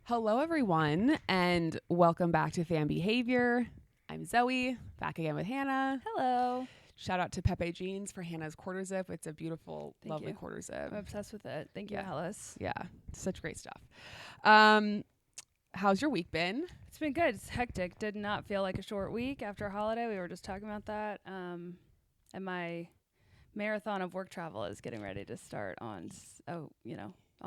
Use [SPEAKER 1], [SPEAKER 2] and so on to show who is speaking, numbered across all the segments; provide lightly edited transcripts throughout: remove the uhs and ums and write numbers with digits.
[SPEAKER 1] Hello, everyone, and welcome back to Fan Behavior. I'm Zoe, back again with Hannah.
[SPEAKER 2] Hello.
[SPEAKER 1] Shout out to Pepe Jeans for Hannah's quarter zip. It's a beautiful, lovely quarter zip.
[SPEAKER 2] I'm obsessed with it. Thank you, Alice.
[SPEAKER 1] Yeah, such great stuff. How's your week been?
[SPEAKER 2] It's been good. It's hectic. Did not feel like a short week after a holiday. We were just talking about that. And my marathon of work travel is getting ready to start on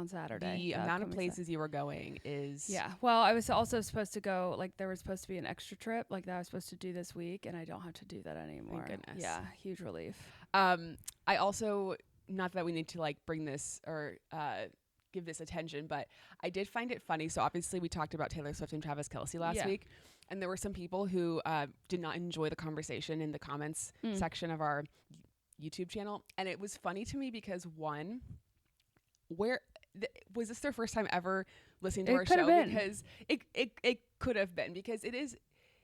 [SPEAKER 2] Saturday.
[SPEAKER 1] The amount of places you were going is...
[SPEAKER 2] Yeah. Well, I was also supposed to go, there was supposed to be an extra trip, that I was supposed to do this week, and I don't have to do that anymore.
[SPEAKER 1] Thank goodness.
[SPEAKER 2] Yeah, huge relief.
[SPEAKER 1] I also, not that we need to, bring this or give this attention, but I did find it funny. So, obviously, we talked about Taylor Swift and Travis Kelce last week, and there were some people who did not enjoy the conversation in the comments section of our YouTube channel. And it was funny to me because, one, was this their first time ever listening to our show? Because it could have been, because it is,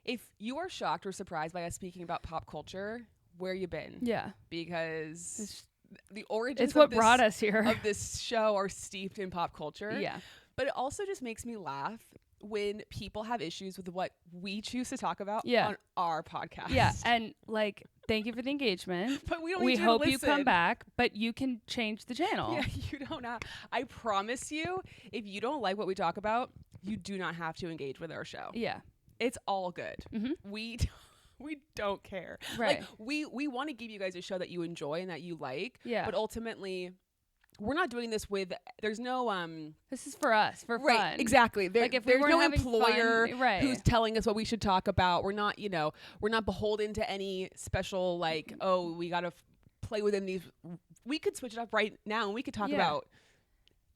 [SPEAKER 1] if you are shocked or surprised by us speaking about pop culture, where you been?
[SPEAKER 2] Yeah.
[SPEAKER 1] Because the origins
[SPEAKER 2] it's what brought us here
[SPEAKER 1] of this show are steeped in pop culture.
[SPEAKER 2] Yeah.
[SPEAKER 1] But it also just makes me laugh when people have issues with what we choose to talk about on our podcast.
[SPEAKER 2] Yeah. And thank you for the engagement.
[SPEAKER 1] But we don't
[SPEAKER 2] we
[SPEAKER 1] need you
[SPEAKER 2] hope
[SPEAKER 1] to
[SPEAKER 2] you come back, but you can change the channel.
[SPEAKER 1] Yeah, you don't have. I promise you, if you don't like what we talk about, you do not have to engage with our show.
[SPEAKER 2] Yeah.
[SPEAKER 1] It's all good.
[SPEAKER 2] Mm-hmm.
[SPEAKER 1] We don't care.
[SPEAKER 2] Right.
[SPEAKER 1] We want to give you guys a show that you enjoy and that you like.
[SPEAKER 2] Yeah.
[SPEAKER 1] But ultimately, we're not doing this with, there's no
[SPEAKER 2] this is for us, for
[SPEAKER 1] right,
[SPEAKER 2] fun.
[SPEAKER 1] Exactly.
[SPEAKER 2] If
[SPEAKER 1] there's no
[SPEAKER 2] having
[SPEAKER 1] employer
[SPEAKER 2] fun,
[SPEAKER 1] who's telling us what we should talk about. We're not, we're not beholden to any special we got to play within these. We could switch it up right now and we could talk about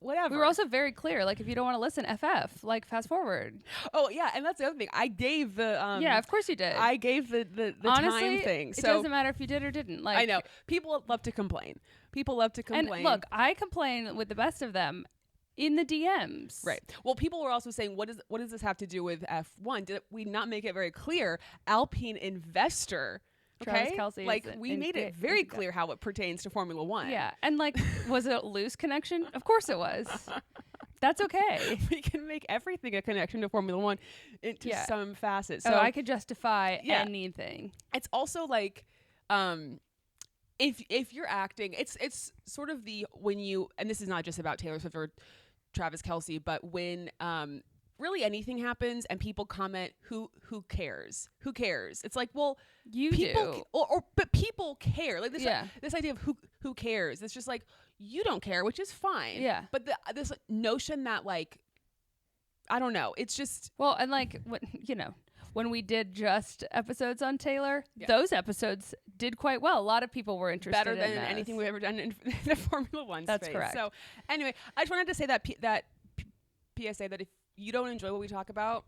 [SPEAKER 1] whatever.
[SPEAKER 2] We were also very clear, if you don't want to listen, fast forward.
[SPEAKER 1] Oh yeah, and that's the other thing. I gave the
[SPEAKER 2] yeah, of course you did.
[SPEAKER 1] I gave the
[SPEAKER 2] Honestly,
[SPEAKER 1] time thing.
[SPEAKER 2] So it doesn't matter if you did or didn't.
[SPEAKER 1] I know people love to complain. And
[SPEAKER 2] look, I complain with the best of them in the DMs.
[SPEAKER 1] Right. Well, people were also saying, what does this have to do with F1? Did we not make it very clear? Alpine investor. Okay.
[SPEAKER 2] Travis Kelce
[SPEAKER 1] we made it very clear how it pertains to Formula One.
[SPEAKER 2] Yeah. And was it a loose connection? Of course it was. That's okay.
[SPEAKER 1] We can make everything a connection to Formula One into some facet. So
[SPEAKER 2] I could justify anything.
[SPEAKER 1] It's also if you're acting, it's sort of when you, and this is not just about Taylor Swift or Travis Kelce, but when really anything happens and people comment, who cares? Who cares? It's
[SPEAKER 2] do.
[SPEAKER 1] But people care. This idea of who cares. It's just you don't care, which is fine.
[SPEAKER 2] Yeah.
[SPEAKER 1] But this notion that I don't know. It's just
[SPEAKER 2] when we did just episodes on Taylor, those episodes did quite well. A lot of people were interested
[SPEAKER 1] better than anything we've ever done in the Formula One
[SPEAKER 2] That's
[SPEAKER 1] space.
[SPEAKER 2] correct.
[SPEAKER 1] So anyway, I just wanted to say that PSA that if you don't enjoy what we talk about,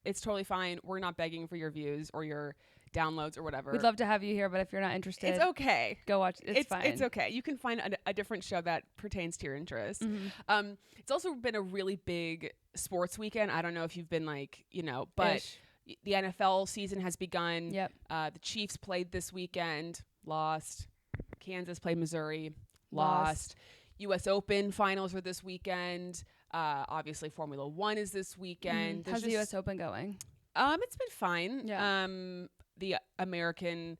[SPEAKER 1] it's totally fine. We're not begging for your views or your downloads or whatever.
[SPEAKER 2] We'd love to have you here, but if you're not interested,
[SPEAKER 1] it's okay.
[SPEAKER 2] Go watch. It's fine.
[SPEAKER 1] It's okay. You can find a different show that pertains to your interests.
[SPEAKER 2] Mm-hmm.
[SPEAKER 1] It's also been a really big sports weekend. I don't know if you've been but
[SPEAKER 2] Ish.
[SPEAKER 1] The NFL season has begun.
[SPEAKER 2] Yep.
[SPEAKER 1] The Chiefs played this weekend, lost. Kansas played Missouri, lost. U.S. Open finals are this weekend. Obviously, Formula One is this weekend.
[SPEAKER 2] How's the U.S. Open going?
[SPEAKER 1] It's been fine.
[SPEAKER 2] Yeah.
[SPEAKER 1] The American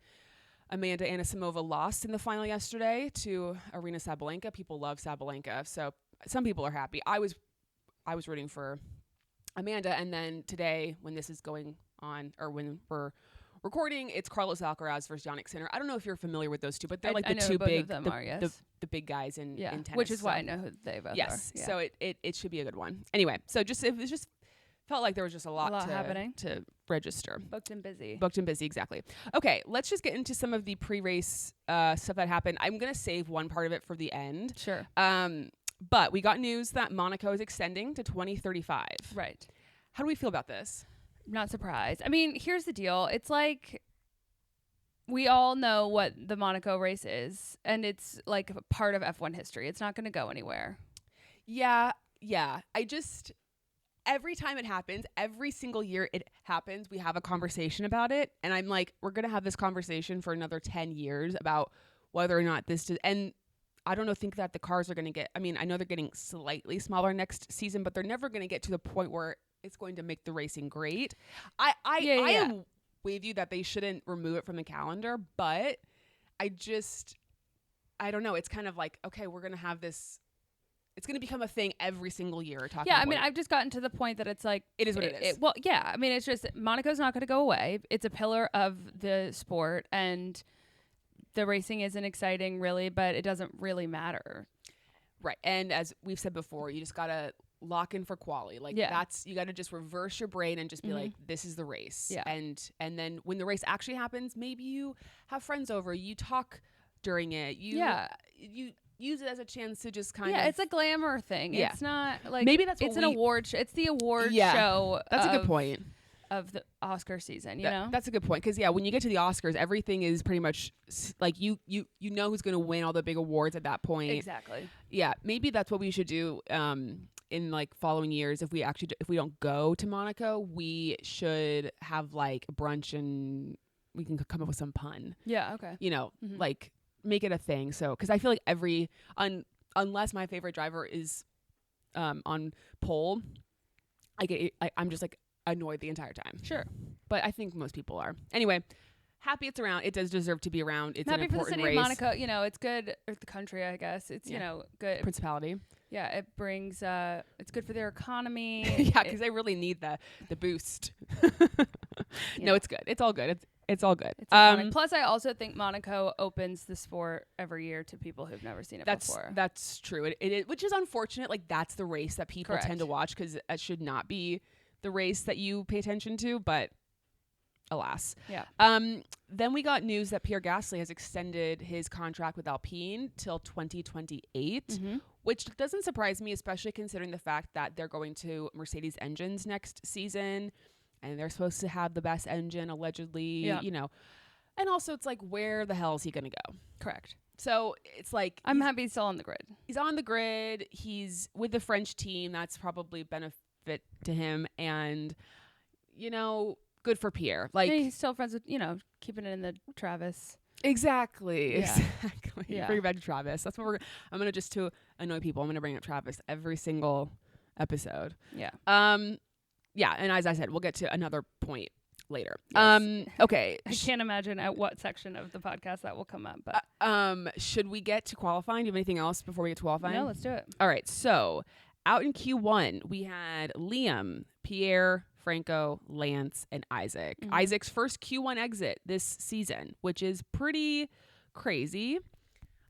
[SPEAKER 1] Amanda Anisimova lost in the final yesterday to Aryna Sabalenka. People love Sabalenka, so some people are happy. I was rooting for Amanda, and then today, when this is going on, or when we're recording, it's Carlos Alcaraz versus Jannik Sinner. I don't know if you're familiar with those two, but they're
[SPEAKER 2] the
[SPEAKER 1] two big,
[SPEAKER 2] the
[SPEAKER 1] big guys in tennis.
[SPEAKER 2] Which is why I know who they both are.
[SPEAKER 1] Yes, so it should be a good one. Anyway, so it just felt like there was just a lot
[SPEAKER 2] happening
[SPEAKER 1] to register.
[SPEAKER 2] Booked and busy,
[SPEAKER 1] exactly. Okay, let's just get into some of the pre-race stuff that happened. I'm gonna save one part of it for the end.
[SPEAKER 2] Sure.
[SPEAKER 1] But we got news that Monaco is extending to 2035.
[SPEAKER 2] Right.
[SPEAKER 1] How do we feel about this?
[SPEAKER 2] Not surprised. I mean, here's the deal. It's we all know what the Monaco race is, and it's part of F1 history. It's not going to go anywhere.
[SPEAKER 1] Yeah. Every time it happens, every single year it happens, we have a conversation about it. And I'm we're going to have this conversation for another 10 years about whether or not this does. And I don't know, think that the cars are going to get, I mean, I know they're getting slightly smaller next season, but they're never going to get to the point where it's going to make the racing great. I am with you that they shouldn't remove it from the calendar, but I don't know. It's kind of like, okay, we're going to have this, it's going to become a thing every single year.
[SPEAKER 2] I mean, I've just gotten to the point that it's like,
[SPEAKER 1] it is what it is.
[SPEAKER 2] Well, yeah. I mean, it's just, Monaco's not going to go away. It's a pillar of the sport, and the racing isn't exciting really, but it doesn't really matter.
[SPEAKER 1] Right. And as we've said before, you just got to lock in for quali. Like that's, you got to just reverse your brain and just be like, this is the race.
[SPEAKER 2] Yeah.
[SPEAKER 1] And then when the race actually happens, maybe you have friends over, you talk during it. You use it as a chance to just kind of.
[SPEAKER 2] Yeah, it's a glamour thing.
[SPEAKER 1] Yeah.
[SPEAKER 2] It's not like.
[SPEAKER 1] Maybe that's what
[SPEAKER 2] it's an award. It's the award show.
[SPEAKER 1] That's a good point.
[SPEAKER 2] Of the Oscar season, you know?
[SPEAKER 1] That's a good point. Because, when you get to the Oscars, everything is pretty much like you know who's going to win all the big awards at that point.
[SPEAKER 2] Exactly.
[SPEAKER 1] Yeah. Maybe that's what we should do in like following years. If we don't go to Monaco, we should have like a brunch and we can come up with some pun.
[SPEAKER 2] Yeah. Okay.
[SPEAKER 1] Like make it a thing. So, because I feel like unless my favorite driver is on pole, I'm just like annoyed the entire time.
[SPEAKER 2] Sure.
[SPEAKER 1] But I think most people are. Anyway, happy it's around. It does deserve to be around. It's
[SPEAKER 2] happy
[SPEAKER 1] an important
[SPEAKER 2] for the city
[SPEAKER 1] race.
[SPEAKER 2] of Monaco. It's good for the country, I guess. It's good.
[SPEAKER 1] Principality.
[SPEAKER 2] Yeah, it brings it's good for their economy.
[SPEAKER 1] Yeah, because they really need the boost. No, it's good. It's all good. It's all good.
[SPEAKER 2] Plus, I also think Monaco opens the sport every year to people who've never seen it before.
[SPEAKER 1] That's true. It which is unfortunate. Like that's the race that people tend to watch because it should not be the race that you pay attention to, but alas.
[SPEAKER 2] Yeah.
[SPEAKER 1] Then we got news that Pierre Gasly has extended his contract with Alpine till 2028, which doesn't surprise me, especially considering the fact that they're going to Mercedes engines next season, and they're supposed to have the best engine allegedly, And also it's like, where the hell is he going to go?
[SPEAKER 2] Correct.
[SPEAKER 1] So it's like,
[SPEAKER 2] I'm happy he's still on the grid.
[SPEAKER 1] He's on the grid. He's with the French team. That's probably benefit to him, and good for Pierre. Like
[SPEAKER 2] he's still friends with keeping it in the Travis.
[SPEAKER 1] Exactly.
[SPEAKER 2] Yeah.
[SPEAKER 1] Bring it back to Travis. That's what I'm gonna, just to annoy people, I'm gonna bring up Travis every single episode.
[SPEAKER 2] Yeah.
[SPEAKER 1] Yeah, and as I said, we'll get to another point later.
[SPEAKER 2] Yes.
[SPEAKER 1] Okay.
[SPEAKER 2] I can't imagine at what section of the podcast that will come up, but
[SPEAKER 1] should we get to qualifying? Do you have anything else before we get to qualifying?
[SPEAKER 2] No, let's do it.
[SPEAKER 1] All right, so out in Q1, we had Liam, Pierre, Franco, Lance, and Isaac. Isaac's first Q1 exit this season, which is pretty crazy.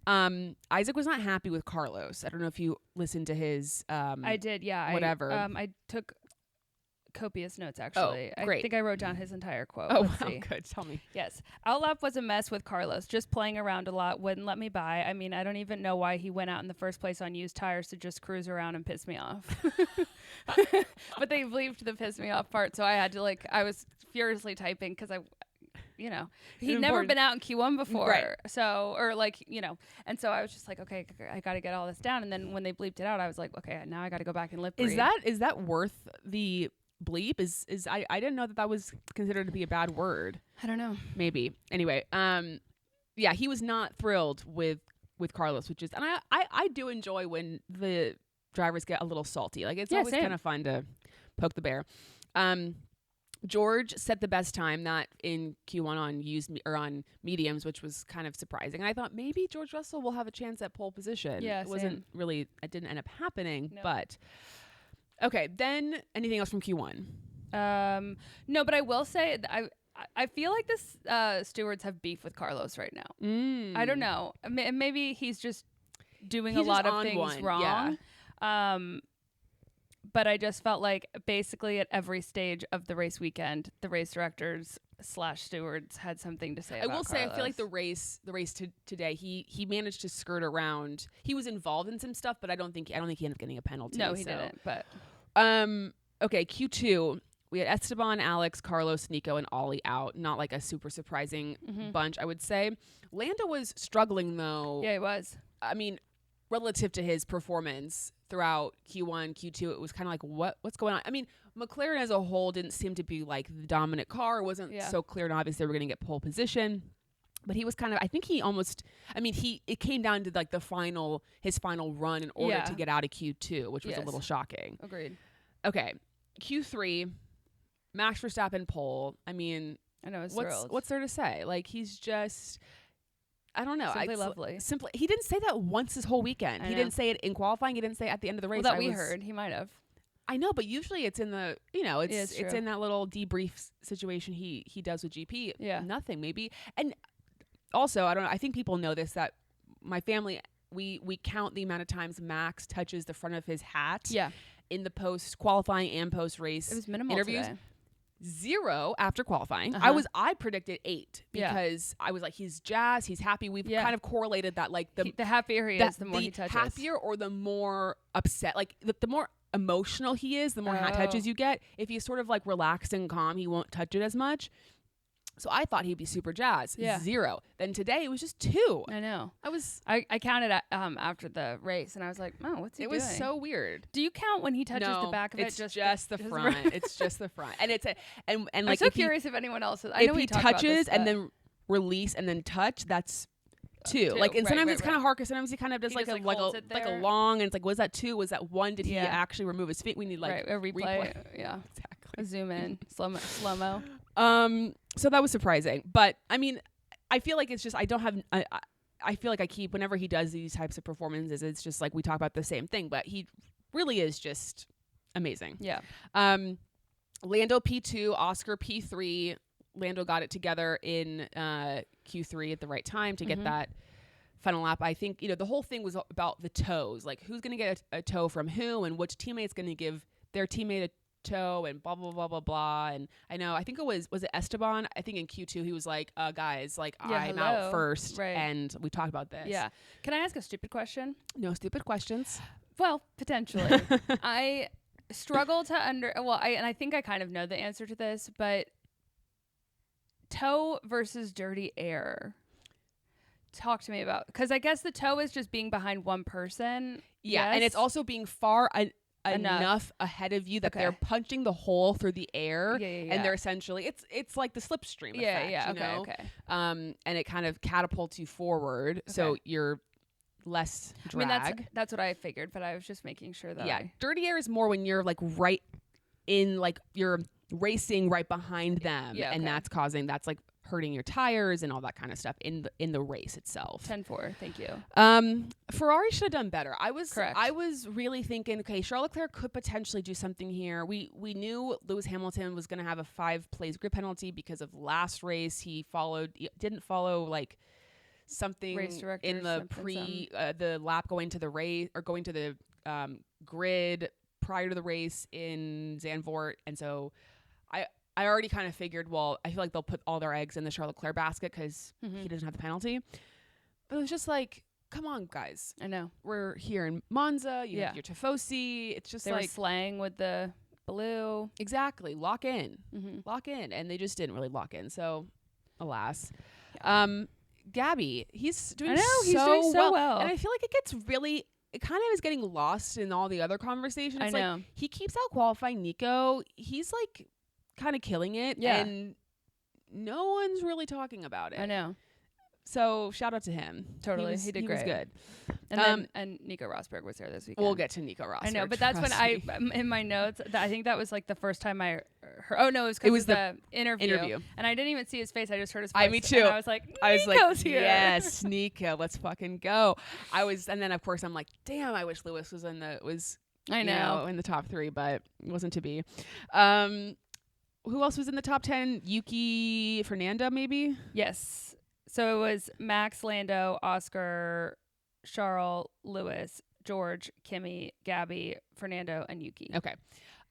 [SPEAKER 1] Isaac was not happy with Carlos. I don't know if you listened to his
[SPEAKER 2] I did, yeah.
[SPEAKER 1] Whatever.
[SPEAKER 2] I took copious notes, actually.
[SPEAKER 1] Oh, great.
[SPEAKER 2] I think I wrote down his entire quote.
[SPEAKER 1] Oh,
[SPEAKER 2] Let's
[SPEAKER 1] wow,
[SPEAKER 2] see.
[SPEAKER 1] good. Tell me.
[SPEAKER 2] Yes. Outlap was a mess with Carlos, just playing around a lot, wouldn't let me buy. I mean, I don't even know why he went out in the first place on used tires to just cruise around and piss me off. But they bleeped the piss me off part, so I had to, I was furiously typing because he'd never been out in Q1 before.
[SPEAKER 1] Right.
[SPEAKER 2] So, and so I was just like, okay, I got to get all this down. And then when they bleeped it out, I was like, okay, now I got to go back and lip read.
[SPEAKER 1] Is that worth the bleep? I didn't know that was considered to be a bad word.
[SPEAKER 2] I don't know.
[SPEAKER 1] Maybe. Anyway, yeah, he was not thrilled with Carlos, which is, and I do enjoy when the drivers get a little salty. Like it's always kind of fun to poke the bear. George set the best time that in Q1 on mediums, which was kind of surprising. And I thought maybe George Russell will have a chance at pole position.
[SPEAKER 2] Yeah,
[SPEAKER 1] it didn't end up happening,
[SPEAKER 2] Nope.
[SPEAKER 1] but okay. Then anything else from Q1?
[SPEAKER 2] No, but I will say I feel like this stewards have beef with Carlos right now. I don't know. Maybe he's just doing a lot of things wrong.
[SPEAKER 1] Yeah.
[SPEAKER 2] But I just felt like basically at every stage of the race weekend, the race directors / stewards had something to say about
[SPEAKER 1] Carlos. I feel like the race today, he managed to skirt around. He was involved in some stuff, but I don't think he ended up getting a penalty.
[SPEAKER 2] No, he didn't. But
[SPEAKER 1] okay, Q2. We had Esteban, Alex, Carlos, Nico, and Ollie out. Not like a super surprising bunch, I would say. Lando was struggling though.
[SPEAKER 2] Yeah, he was.
[SPEAKER 1] I mean, relative to his performance throughout Q1, Q2, it was kind of like, what's going on? I mean, McLaren as a whole didn't seem to be like the dominant car. It wasn't so clear and obvious they were going to get pole position. But he was kind of, I think he almost, I mean, it came down to like his final run in order to get out of Q2, which was a little shocking.
[SPEAKER 2] Agreed.
[SPEAKER 1] Okay. Q3, Max Verstappen pole. I mean,
[SPEAKER 2] I know,
[SPEAKER 1] what's there to say? Like, he's just, I don't know.
[SPEAKER 2] Simply lovely.
[SPEAKER 1] He didn't say that once this whole weekend. He didn't say it in qualifying. He didn't say it at the end of the race.
[SPEAKER 2] Well, we heard. He might have.
[SPEAKER 1] I know, but usually it's in the, it's in that little debrief situation he does with GP.
[SPEAKER 2] Yeah.
[SPEAKER 1] Nothing, maybe. And also, I don't know, I think people know this, that my family, we count the amount of times Max touches the front of his hat in the post qualifying and post race.
[SPEAKER 2] It was minimal
[SPEAKER 1] interviews.
[SPEAKER 2] Today.
[SPEAKER 1] 0 after qualifying. I predicted 8 because I was like, he's jazzed, he's happy. We've kind of correlated that, like the
[SPEAKER 2] happier he is, the more he touches.
[SPEAKER 1] Happier or the more upset, like the more emotional he is, the more hat touches you get. If he's sort of like relaxed and calm, he won't touch it as much. So I thought he'd be super jazzed. 0. Then today it was just 2.
[SPEAKER 2] I know.
[SPEAKER 1] I
[SPEAKER 2] counted after the race, and I was like, oh, what's he doing?
[SPEAKER 1] It was so weird.
[SPEAKER 2] Do you count when he touches the back of it?
[SPEAKER 1] It's just the front. It's just the front. And it's and
[SPEAKER 2] I'm
[SPEAKER 1] like,
[SPEAKER 2] so curious if anyone else is. I know
[SPEAKER 1] if he touches and then release and then touch, that's 2. Like, and sometimes it's kind of hard because sometimes he kind of does like a long, and it's like, was that 2? Was that 1? Did he actually remove his feet? We need like
[SPEAKER 2] a replay. Yeah,
[SPEAKER 1] exactly.
[SPEAKER 2] A zoom in, slow mo.
[SPEAKER 1] So that was surprising, but I mean, I feel like it's just I feel like I keep, whenever he does these types of performances, it's just like we talk about the same thing, but he really is just amazing.
[SPEAKER 2] Yeah.
[SPEAKER 1] Lando P2, Oscar P3. Lando got it together in Q3 at the right time to get that final lap. I think, the whole thing was about the toes, like who's going to get a toe from who and which teammate's going to give their teammate a toe and blah, blah, blah, blah, blah. And I think it was it Esteban? I think in Q2 he was like, guys, like I'm out first. Right. And we talked about this.
[SPEAKER 2] Yeah. Can I ask a stupid question?
[SPEAKER 1] No stupid questions.
[SPEAKER 2] Well, potentially. I struggle to I think I kind of know the answer to this, but toe versus dirty air. Talk to me about, because I guess the toe is just being behind one person.
[SPEAKER 1] Yeah, yes? And it's also being far enough ahead of you that they're punching the hole through the air, and they're essentially it's like the slipstream effect, you know? And it kind of catapults you forward, so you're less drag.
[SPEAKER 2] I mean, that's what I figured, but I was just making sure that
[SPEAKER 1] dirty air is more when you're like right in, like you're racing right behind them, and that's like hurting your tires and all that kind of stuff in the race itself.
[SPEAKER 2] 10-4, thank you.
[SPEAKER 1] Ferrari should have done better. I was really thinking, okay, Charles Leclerc could potentially do something here. We knew Lewis Hamilton was going to have a 5 plays grid penalty because of last race. He didn't follow like something in the the lap going to the race or going to the grid prior to the race in Zandvoort, and so I already kind of figured, well, I feel like they'll put all their eggs in the Charles Leclerc basket because he doesn't have the penalty. But it was just like, come on, guys.
[SPEAKER 2] I know.
[SPEAKER 1] We're here in Monza. You have your Tifosi. It's just
[SPEAKER 2] they were slaying with the blue.
[SPEAKER 1] Exactly. Lock in. Lock in. And they just didn't really lock in. So, alas. Yeah. Gabby, he's doing so well. And I feel like it kind of is getting lost in all the other conversations.
[SPEAKER 2] I know.
[SPEAKER 1] Like, he keeps out qualifying Nico. He's like kind of killing it, and no one's really talking about it.
[SPEAKER 2] I know.
[SPEAKER 1] So shout out to him.
[SPEAKER 2] Totally, he did great.
[SPEAKER 1] Was good.
[SPEAKER 2] And Nico Rosberg was there this weekend.
[SPEAKER 1] We'll get to Nico Rosberg.
[SPEAKER 2] I know, but that's when in my notes, I think that was like the first time I heard. Oh no, it was the interview, and I didn't even see his face. I just heard his voice.
[SPEAKER 1] Me too.
[SPEAKER 2] And I was like, Nico's here.
[SPEAKER 1] Yes, Nico, let's fucking go. And then of course I'm like, damn, I wish Lewis was in the top 3, but it wasn't to be. Who else was in the top 10? Yuki, Fernando, maybe?
[SPEAKER 2] Yes. So it was Max, Lando, Oscar, Charles, Lewis, George, Kimi, Gabby, Fernando, and Yuki.
[SPEAKER 1] Okay.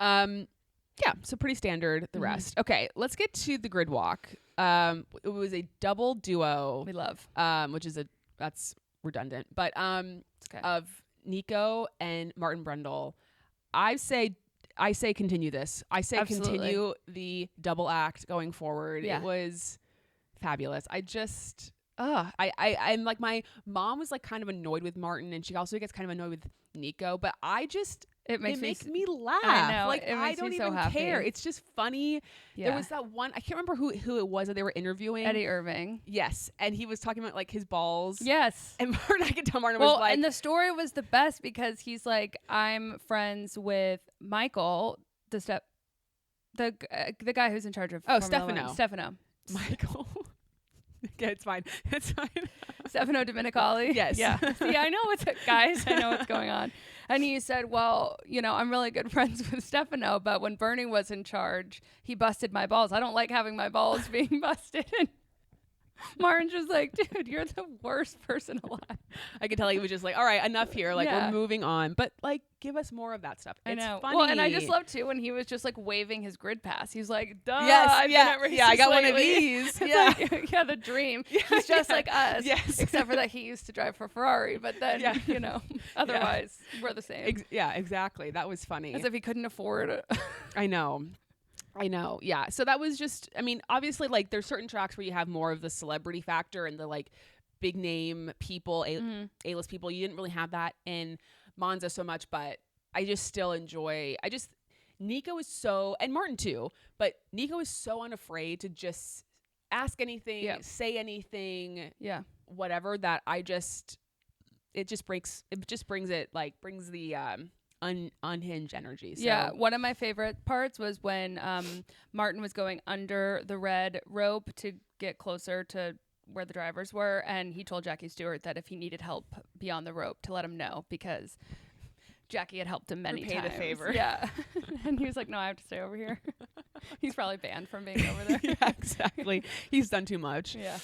[SPEAKER 1] So pretty standard, the rest. Okay, let's get to the grid walk. It was a double duo.
[SPEAKER 2] We love.
[SPEAKER 1] That's redundant. But of Nico and Martin Brundle. I say continue this. I say continue the double act going forward. Yeah. It was fabulous. I'm like, my mom was like kind of annoyed with Martin, and she also gets kind of annoyed with Nico, but
[SPEAKER 2] It makes
[SPEAKER 1] me laugh.
[SPEAKER 2] I know.
[SPEAKER 1] Like,
[SPEAKER 2] It
[SPEAKER 1] I
[SPEAKER 2] makes
[SPEAKER 1] don't
[SPEAKER 2] me
[SPEAKER 1] even
[SPEAKER 2] so happy.
[SPEAKER 1] care. It's just funny.
[SPEAKER 2] Yeah.
[SPEAKER 1] There was that one, I can't remember who it was that they were interviewing.
[SPEAKER 2] Eddie Irving.
[SPEAKER 1] Yes. And he was talking about like his balls.
[SPEAKER 2] Yes.
[SPEAKER 1] And I could tell Martin was like.
[SPEAKER 2] And the story was the best because he's like, I'm friends with Michael, the guy who's in charge of
[SPEAKER 1] Stefano. Michael. Yeah, it's fine. It's fine.
[SPEAKER 2] Stefano Domenicali.
[SPEAKER 1] Yes.
[SPEAKER 2] Yeah. See, I know guys, I know what's going on. And he said, well, I'm really good friends with Stefano, but when Bernie was in charge, he busted my balls. I don't like having my balls being busted. And Martin's just like, dude, you're the worst person alive.
[SPEAKER 1] I could tell he was just like, all right, enough here. Like, we're moving on. But, like, give us more of that stuff.
[SPEAKER 2] I know.
[SPEAKER 1] Funny.
[SPEAKER 2] Well, and I just love, too, when he was just, like, waving his grid pass. He's like, duh.
[SPEAKER 1] Yes,
[SPEAKER 2] I've been at races
[SPEAKER 1] I got one of
[SPEAKER 2] lately."
[SPEAKER 1] these.
[SPEAKER 2] It's
[SPEAKER 1] Yeah.
[SPEAKER 2] like, yeah, the dream. He's just like us.
[SPEAKER 1] Yes.
[SPEAKER 2] Except for that he used to drive for Ferrari. But then, otherwise, we're the same.
[SPEAKER 1] Yeah, exactly. That was funny.
[SPEAKER 2] As if he couldn't afford it.
[SPEAKER 1] I know. Yeah. So that was just, I mean, obviously, like, there's certain tracks where you have more of the celebrity factor and the, like, big name people, A-list people. You didn't really have that in Monza so much, but I just still enjoy, Nico is so, and Martin too, but Nico is so unafraid to just ask anything, say anything, whatever, that it just brings the, unhinged energy. So.
[SPEAKER 2] Yeah, one of my favorite parts was when Martin was going under the red rope to get closer to where the drivers were, and he told Jackie Stewart that if he needed help beyond the rope to let him know, because Jackie had helped him many times.
[SPEAKER 1] The favor.
[SPEAKER 2] Yeah. And he was like, no, I have to stay over here. He's probably banned from being over there.
[SPEAKER 1] Yeah, exactly. He's done too much.
[SPEAKER 2] Yeah.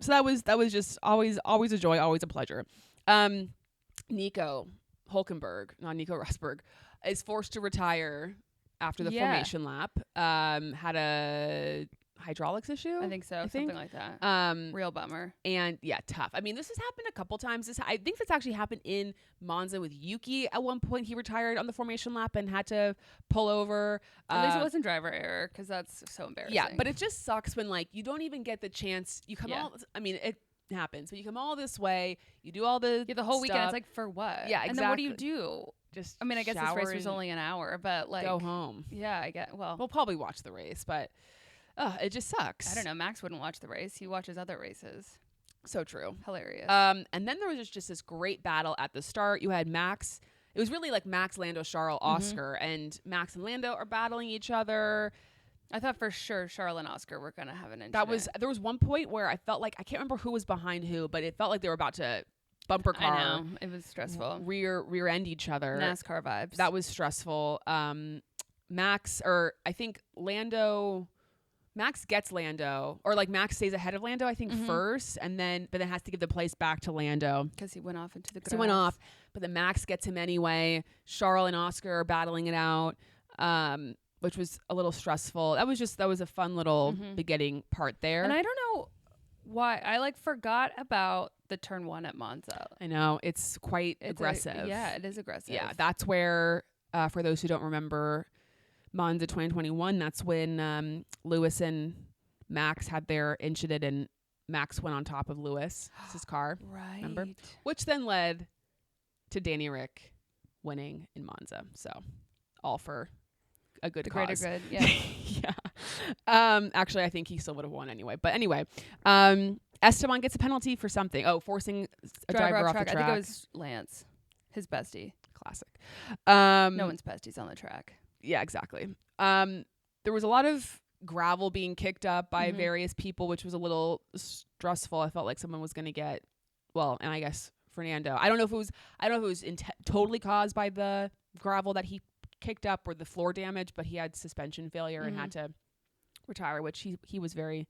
[SPEAKER 1] So that was just always a joy, always a pleasure. Nico Rosberg is forced to retire after the formation lap. Had a hydraulics issue.
[SPEAKER 2] I think so. Something like that. Real bummer.
[SPEAKER 1] And yeah, tough. I mean, this has happened a couple times. I think this actually happened in Monza with Yuki. At one point, he retired on the formation lap and had to pull over.
[SPEAKER 2] At least it wasn't driver error, because that's so embarrassing.
[SPEAKER 1] Yeah, but it just sucks when, like, you don't even get the chance. You come it happens, but you come all this way, you do all the
[SPEAKER 2] whole weekend.
[SPEAKER 1] stuff.
[SPEAKER 2] It's like, for what?
[SPEAKER 1] Yeah, exactly.
[SPEAKER 2] And then what do you do?
[SPEAKER 1] Just
[SPEAKER 2] I mean, I guess this race was only an hour, but like,
[SPEAKER 1] go home.
[SPEAKER 2] Yeah, I get. Well,
[SPEAKER 1] we'll probably watch the race, but it just sucks.
[SPEAKER 2] I don't know. Max wouldn't watch the race. He watches other races.
[SPEAKER 1] So true.
[SPEAKER 2] Hilarious.
[SPEAKER 1] And then there was just this great battle at the start. You had Max. It was really like Max, Lando, Charles, Oscar, and Max and Lando are battling each other.
[SPEAKER 2] I thought for sure Charles and Oscar were gonna have an incident.
[SPEAKER 1] There was one point where I felt like, I can't remember who was behind who, but it felt like they were about to bumper car.
[SPEAKER 2] I know. It was stressful.
[SPEAKER 1] Rear end each other.
[SPEAKER 2] NASCAR vibes.
[SPEAKER 1] That was stressful. Max gets Lando, or like Max stays ahead of Lando, I think, first, but then has to give the place back to Lando
[SPEAKER 2] because he went off into the grass.
[SPEAKER 1] So he went off, but then Max gets him anyway. Charles and Oscar are battling it out, which was a little stressful. That was a fun little beginning part there.
[SPEAKER 2] And I don't know why I forgot about the turn 1 at Monza.
[SPEAKER 1] I know, it's quite aggressive.
[SPEAKER 2] It is aggressive.
[SPEAKER 1] Yeah, that's where, for those who don't remember, Monza 2021, that's when Lewis and Max had their incident, and Max went on top of Lewis's car.
[SPEAKER 2] Right.
[SPEAKER 1] Remember? Which then led to Danny Rick winning in Monza. So, all for a good cause.
[SPEAKER 2] Greater good, yeah.
[SPEAKER 1] Yeah. Actually, I think he still would have won anyway. But anyway, Esteban gets a penalty for something. Oh, forcing a driver off the track.
[SPEAKER 2] I think it was Lance, his bestie.
[SPEAKER 1] Classic.
[SPEAKER 2] No one's bestie's on the track.
[SPEAKER 1] Yeah, exactly. There was a lot of gravel being kicked up by various people, which was a little stressful. I felt like someone was going to get, and I guess Fernando. I don't know if it was totally caused by the gravel that he kicked up or the floor damage, but he had suspension failure and had to retire, which he's kind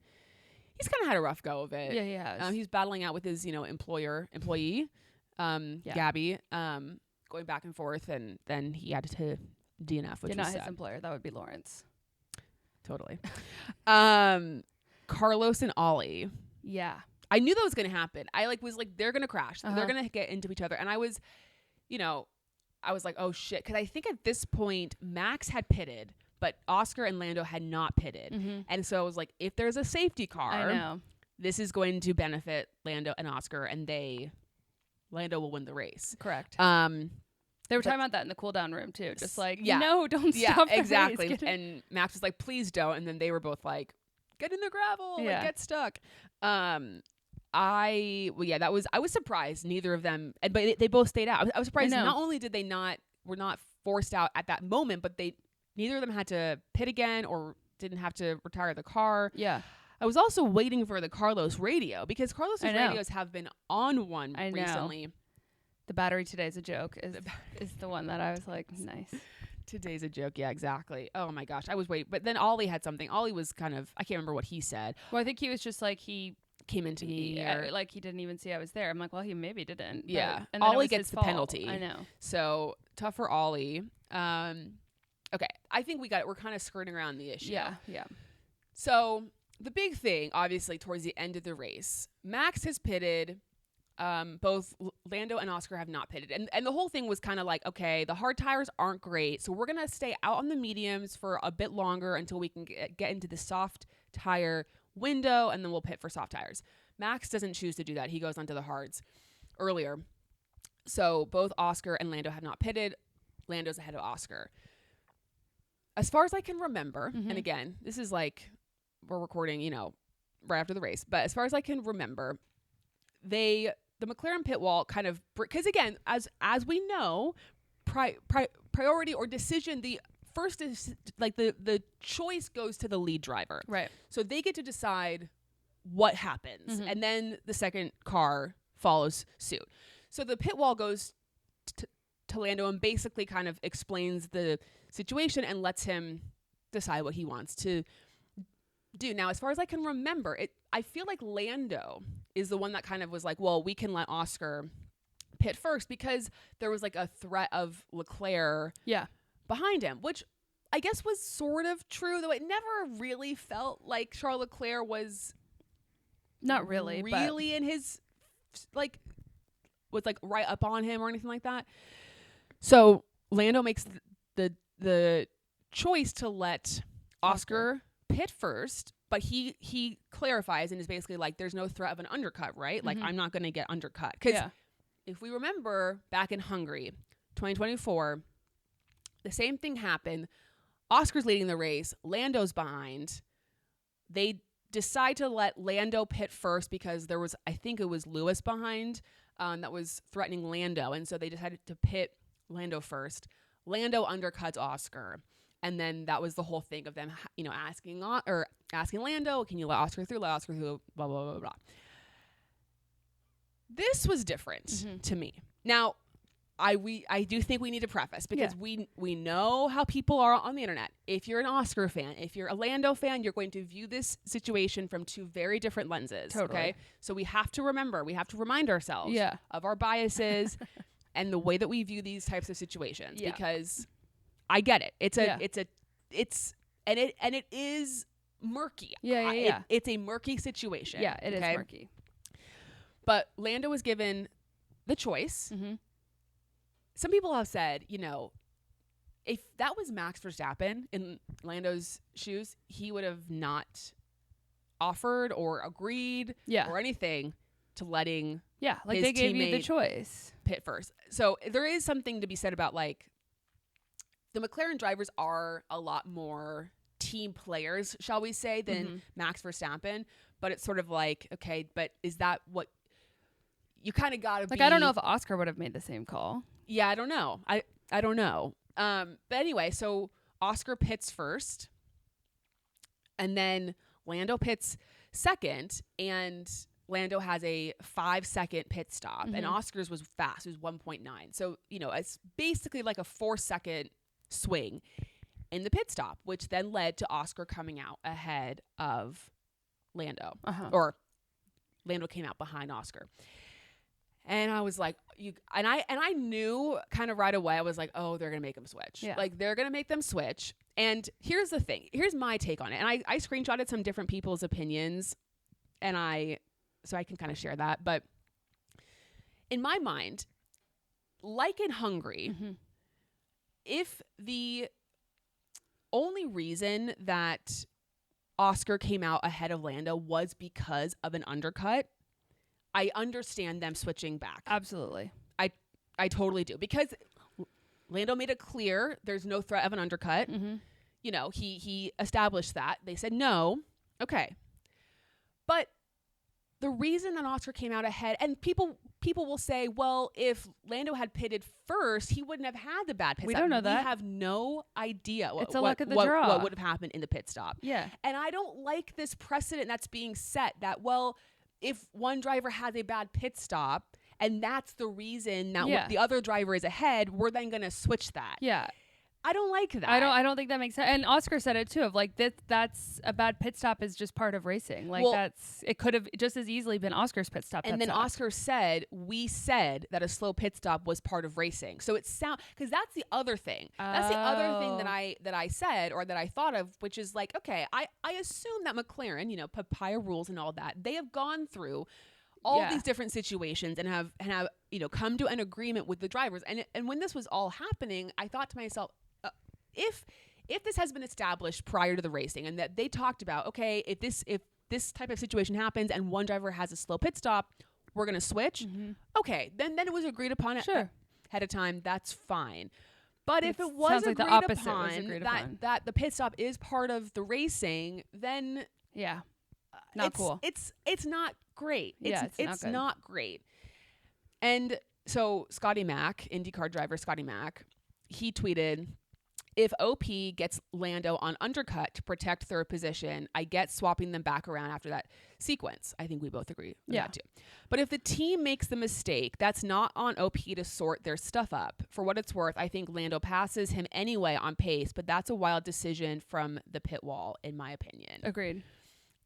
[SPEAKER 1] of had a rough go of it.
[SPEAKER 2] Yeah, he has.
[SPEAKER 1] He's battling out with his, employee, Gabby, going back and forth, and then he had to DNF, which was
[SPEAKER 2] not
[SPEAKER 1] sad.
[SPEAKER 2] His employer. That would be Lawrence.
[SPEAKER 1] Totally. Carlos and Ollie.
[SPEAKER 2] Yeah.
[SPEAKER 1] I knew that was going to happen. I was like, they're going to crash. They're going to get into each other. And I was like, oh shit. Cause I think at this point Max had pitted, but Oscar and Lando had not pitted. And so I was like, if there's a safety car,
[SPEAKER 2] I know,
[SPEAKER 1] this is going to benefit Lando and Oscar, and Lando will win the race.
[SPEAKER 2] Correct. They were talking about that in the cool down room too. Just like,
[SPEAKER 1] yeah.
[SPEAKER 2] no, don't
[SPEAKER 1] yeah,
[SPEAKER 2] stop the
[SPEAKER 1] exactly.
[SPEAKER 2] race.
[SPEAKER 1] And Max was like, please don't. And then they were both like, get in the gravel,
[SPEAKER 2] Yeah.
[SPEAKER 1] like get stuck. I was surprised neither of them, but they both stayed out. I was surprised not only did they were not forced out at that moment, but neither of them had to pit again or didn't have to retire the car.
[SPEAKER 2] Yeah.
[SPEAKER 1] I was also waiting for the Carlos radio because Carlos's radios have been on one recently.
[SPEAKER 2] The battery today is a joke is the one that I was like, nice.
[SPEAKER 1] Today's a joke. Yeah, exactly. Oh my gosh. I was waiting. But then Ollie had something. Ollie was kind of, I can't remember what he said.
[SPEAKER 2] Well, I think he was just like, he
[SPEAKER 1] came into me
[SPEAKER 2] like he didn't even see I was there. I'm like, well, he maybe didn't.
[SPEAKER 1] Yeah.
[SPEAKER 2] And
[SPEAKER 1] Ollie gets the penalty.
[SPEAKER 2] I know.
[SPEAKER 1] So tough for Ollie. Okay. I think we're kind of skirting around the issue.
[SPEAKER 2] Yeah. Yeah.
[SPEAKER 1] So the big thing, obviously, towards the end of the race, Max has pitted. Both Lando and Oscar have not pitted. And the whole thing was kind of like, okay, the hard tires aren't great. So we're going to stay out on the mediums for a bit longer until we can get into the soft tire window, and then we'll pit for soft tires. Max doesn't choose to do that. He goes onto the hards earlier. So both Oscar and Lando have not pitted. Lando's ahead of Oscar. As far as I can remember, and again, this is like we're recording, right after the race. But as far as I can remember, the McLaren pit wall kind of, because again, as we know, priority or decision, the first is like the choice goes to the lead driver.
[SPEAKER 2] Right.
[SPEAKER 1] So they get to decide what happens. And then the second car follows suit. So the pit wall goes to Lando and basically kind of explains the situation and lets him decide what he wants to do. Now, as far as I can remember, I feel like Lando is the one that kind of was like, well, we can let Oscar pit first because there was like a threat of Leclerc behind him, which I guess was sort of true, though it never really felt like Charles Leclerc was
[SPEAKER 2] not really
[SPEAKER 1] in his was like right up on him or anything like that. So Lando makes the choice to let Oscar pit first, but he clarifies and is basically like, there's no threat of an undercut, right? Like, I'm not going to get undercut. Because if we remember back in Hungary, 2024, the same thing happened. Oscar's leading the race. Lando's behind. They decide to let Lando pit first because there was, I think it was Lewis behind that was threatening Lando. And so they decided to pit Lando first. Lando undercuts Oscar. And then that was the whole thing of them, asking Lando, can you let Oscar through, blah, blah, blah, blah. This was different to me. Now, I do think we need to preface because we know how people are on the internet. If you're an Oscar fan, if you're a Lando fan, you're going to view this situation from two very different lenses.
[SPEAKER 2] Totally.
[SPEAKER 1] Okay. So we have to remind ourselves of our biases and the way that we view these types of situations because I get it. It is murky. It's a murky situation.
[SPEAKER 2] Yeah, it is murky.
[SPEAKER 1] But Lando was given the choice. Some people have said, if that was Max Verstappen in Lando's shoes, he would have not offered or agreed or anything to letting
[SPEAKER 2] like they gave you the choice.
[SPEAKER 1] Pit first. So there is something to be said about like the McLaren drivers are a lot more team players, shall we say, than Max Verstappen. But it's sort of like, okay, but is that what you kind of got to be?
[SPEAKER 2] I don't know if Oscar would have made the same call.
[SPEAKER 1] Yeah, I don't know. I don't know. But anyway, so Oscar pits first, and then Lando pits second, and Lando has a 5-second pit stop, and Oscar's was fast. It was 1.9. So, it's basically like a 4-second swing in the pit stop, which then led to Oscar coming out ahead of Lando, or Lando came out behind Oscar. And I was like, I knew kind of right away. I was like, oh, they're gonna make them switch.
[SPEAKER 2] Yeah.
[SPEAKER 1] Like they're gonna make them switch. And here's the thing. Here's my take on it. And I screenshotted some different people's opinions, and so I can kind of share that. But in my mind, like in Hungary, if the only reason that Oscar came out ahead of Lando was because of an undercut, I understand them switching back.
[SPEAKER 2] Absolutely.
[SPEAKER 1] I totally do. Because Lando made it clear there's no threat of an undercut.
[SPEAKER 2] Mm-hmm.
[SPEAKER 1] You know, he established that. They said no. Okay. But the reason that Oscar came out ahead, and people will say, well, if Lando had pitted first, he wouldn't have had the bad pit
[SPEAKER 2] We
[SPEAKER 1] stop.
[SPEAKER 2] don't know that.
[SPEAKER 1] We have no idea
[SPEAKER 2] It's a luck of the draw.
[SPEAKER 1] what would have happened in the pit stop.
[SPEAKER 2] Yeah.
[SPEAKER 1] And I don't like this precedent that's being set that, well, if one driver has a bad pit stop and that's the reason that the other driver is ahead, we're then going to switch that.
[SPEAKER 2] Yeah.
[SPEAKER 1] I don't like that.
[SPEAKER 2] I don't think that makes sense. And Oscar said it too, of like that's a bad pit stop is just part of racing. Like it could have just as easily been Oscar's pit stop.
[SPEAKER 1] And then Oscar said, we said that a slow pit stop was part of racing. So it because that's the other thing. That's the other thing that I said or that I thought of, which is like, okay, I assume that McLaren, you know, papaya rules and all that, they have gone through all these different situations and have you know, come to an agreement with the drivers. And when this was all happening, I thought to myself, if this has been established prior to the racing and that they talked about, okay, if this type of situation happens and one driver has a slow pit stop, we're going to switch. Mm-hmm. Okay, then it was agreed upon ahead of time. That's fine. But if it was agreed upon that the pit stop is part of the racing, then
[SPEAKER 2] not cool.
[SPEAKER 1] It's not great. It's not great. And so Scotty Mack, IndyCar driver Scotty Mack, he tweeted, if OP gets Lando on undercut to protect third position, I get swapping them back around after that sequence. I think we both agree with that too. But if the team makes the mistake, that's not on OP to sort their stuff up. For what it's worth, I think Lando passes him anyway on pace, but that's a wild decision from the pit wall, in my opinion.
[SPEAKER 2] Agreed.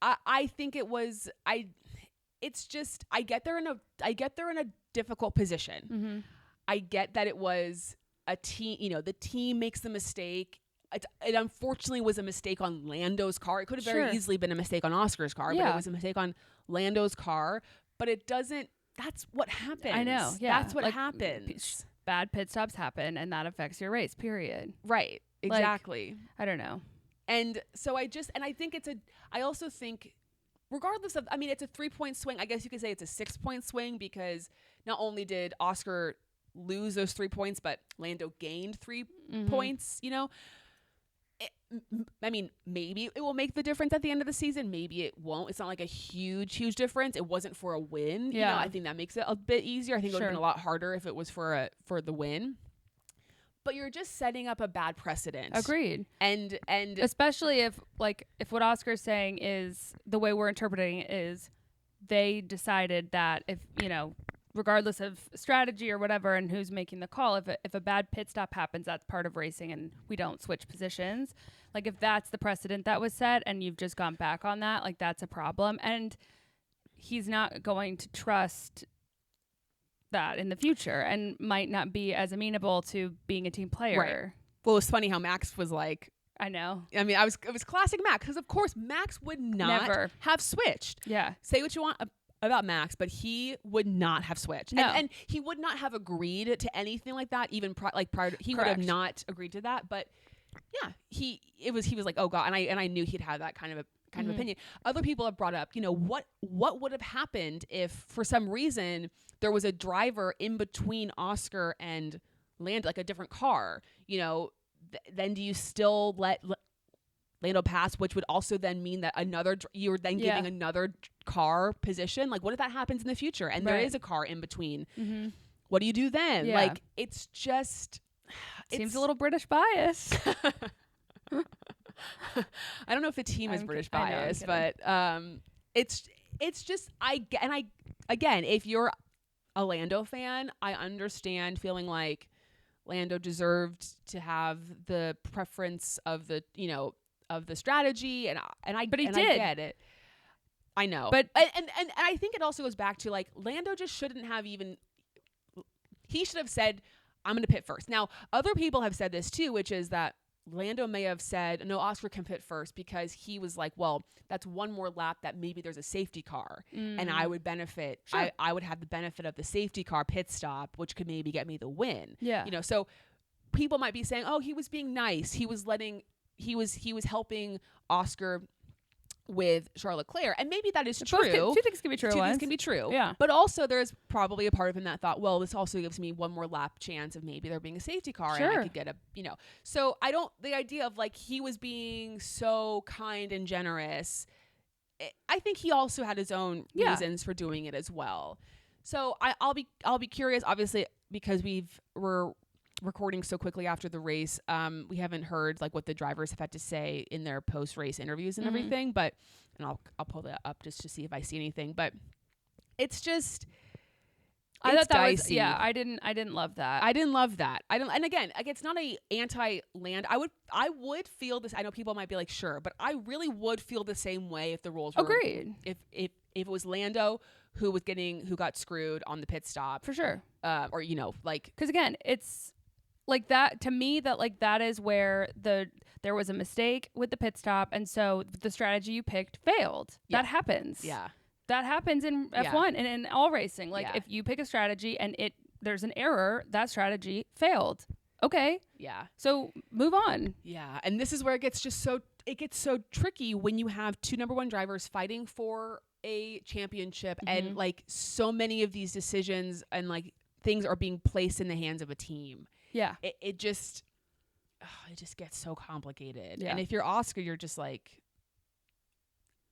[SPEAKER 1] I think it was it's just I get they're in a difficult position. Mm-hmm. I get that it was a team, you know, the team makes the mistake. It unfortunately was a mistake on Lando's car. It could have very easily been a mistake on Oscar's car, but it was a mistake on Lando's car. But it doesn't, that's what happens.
[SPEAKER 2] I know. Yeah.
[SPEAKER 1] That's what happens.
[SPEAKER 2] Bad pit stops happen and that affects your race, period.
[SPEAKER 1] Right. Exactly.
[SPEAKER 2] I don't know.
[SPEAKER 1] And so I think I also think regardless of, I mean, it's a 3-point swing. I guess you could say it's a 6-point swing because not only did Oscar lose those 3 points, but Lando gained 3 points, you know. I mean, maybe it will make the difference at the end of the season. Maybe it won't. It's not like a huge difference. It wasn't for a win. You know, I think that makes it a bit easier. I think it would have been a lot harder if it was for the win. But you're just setting up a bad precedent.
[SPEAKER 2] Agreed.
[SPEAKER 1] And
[SPEAKER 2] especially if what Oscar's saying is the way we're interpreting it is they decided that if, you know, regardless of strategy or whatever and who's making the call, if a bad pit stop happens, that's part of racing and we don't switch positions. Like if that's the precedent that was set and you've just gone back on that, like that's a problem. And he's not going to trust that in the future and might not be as amenable to being a team player.
[SPEAKER 1] Right. Well, it was funny how Max was like,
[SPEAKER 2] I know.
[SPEAKER 1] I mean, it was classic Max because of course Max would not have switched.
[SPEAKER 2] Yeah.
[SPEAKER 1] Say what you want about Max, but he would not have switched.
[SPEAKER 2] No.
[SPEAKER 1] And he would not have agreed to anything like that even prior to, he would have not agreed to that, but yeah, he was like, oh God, and I knew he'd have that kind of opinion. Other people have brought up, you know, what would have happened if for some reason there was a driver in between Oscar and Lando, like a different car, you know, then do you still let Lando pass, which would also then mean that you're then giving another car position. Like what if that happens in the future and there is a car in between? Mm-hmm. What do you do then?
[SPEAKER 2] Yeah.
[SPEAKER 1] Like it's just
[SPEAKER 2] seems a little British bias.
[SPEAKER 1] I don't know if the team is British bias, but it's just again, if you're a Lando fan, I understand feeling like Lando deserved to have the preference of the, you know, of the strategy I get it. I know.
[SPEAKER 2] But
[SPEAKER 1] and I think it also goes back to like Lando just shouldn't have he should have said, I'm going to pit first. Now, other people have said this too, which is that Lando may have said, no, Oscar can pit first because he was like, well, that's one more lap that maybe there's a safety car and I would benefit. Sure. I would have the benefit of the safety car pit stop, which could maybe get me the win.
[SPEAKER 2] Yeah.
[SPEAKER 1] You know, so people might be saying, oh, he was being nice. He was helping Oscar with Charles Leclerc. And maybe that is
[SPEAKER 2] Both
[SPEAKER 1] true.
[SPEAKER 2] two things can be true.
[SPEAKER 1] Two things can be true.
[SPEAKER 2] Yeah.
[SPEAKER 1] But also there's probably a part of him that thought, well, this also gives me one more lap chance of maybe there being a safety car and I could get So the idea of like he was being so kind and generous, I think he also had his own reasons for doing it as well. So I'll be curious, obviously, because we're recording so quickly after the race. We haven't heard like what the drivers have had to say in their post-race interviews and everything, and I'll pull that up just to see if I see anything. But it's just,
[SPEAKER 2] I thought that
[SPEAKER 1] dicey.
[SPEAKER 2] I didn't love that.
[SPEAKER 1] I didn't love that. And again, like, it's not a anti-land. I would feel this. I know people might be like, sure, but I really would feel the same way if the rules were
[SPEAKER 2] agreed.
[SPEAKER 1] If it was Lando who got screwed on the pit stop
[SPEAKER 2] For sure.
[SPEAKER 1] or like,
[SPEAKER 2] because again, it's like that to me, that like that is where there was a mistake with the pit stop, and so the strategy you picked failed.
[SPEAKER 1] Yeah.
[SPEAKER 2] That happens.
[SPEAKER 1] Yeah.
[SPEAKER 2] That happens in F1 and in all racing. Like if you pick a strategy and there's an error, that strategy failed. Okay.
[SPEAKER 1] Yeah.
[SPEAKER 2] So move on.
[SPEAKER 1] Yeah. And this is where it gets so tricky when you have two number one drivers fighting for a championship and like so many of these decisions and like things are being placed in the hands of a team.
[SPEAKER 2] Yeah.
[SPEAKER 1] It just gets so complicated.
[SPEAKER 2] Yeah.
[SPEAKER 1] And if you're Oscar, you're just like,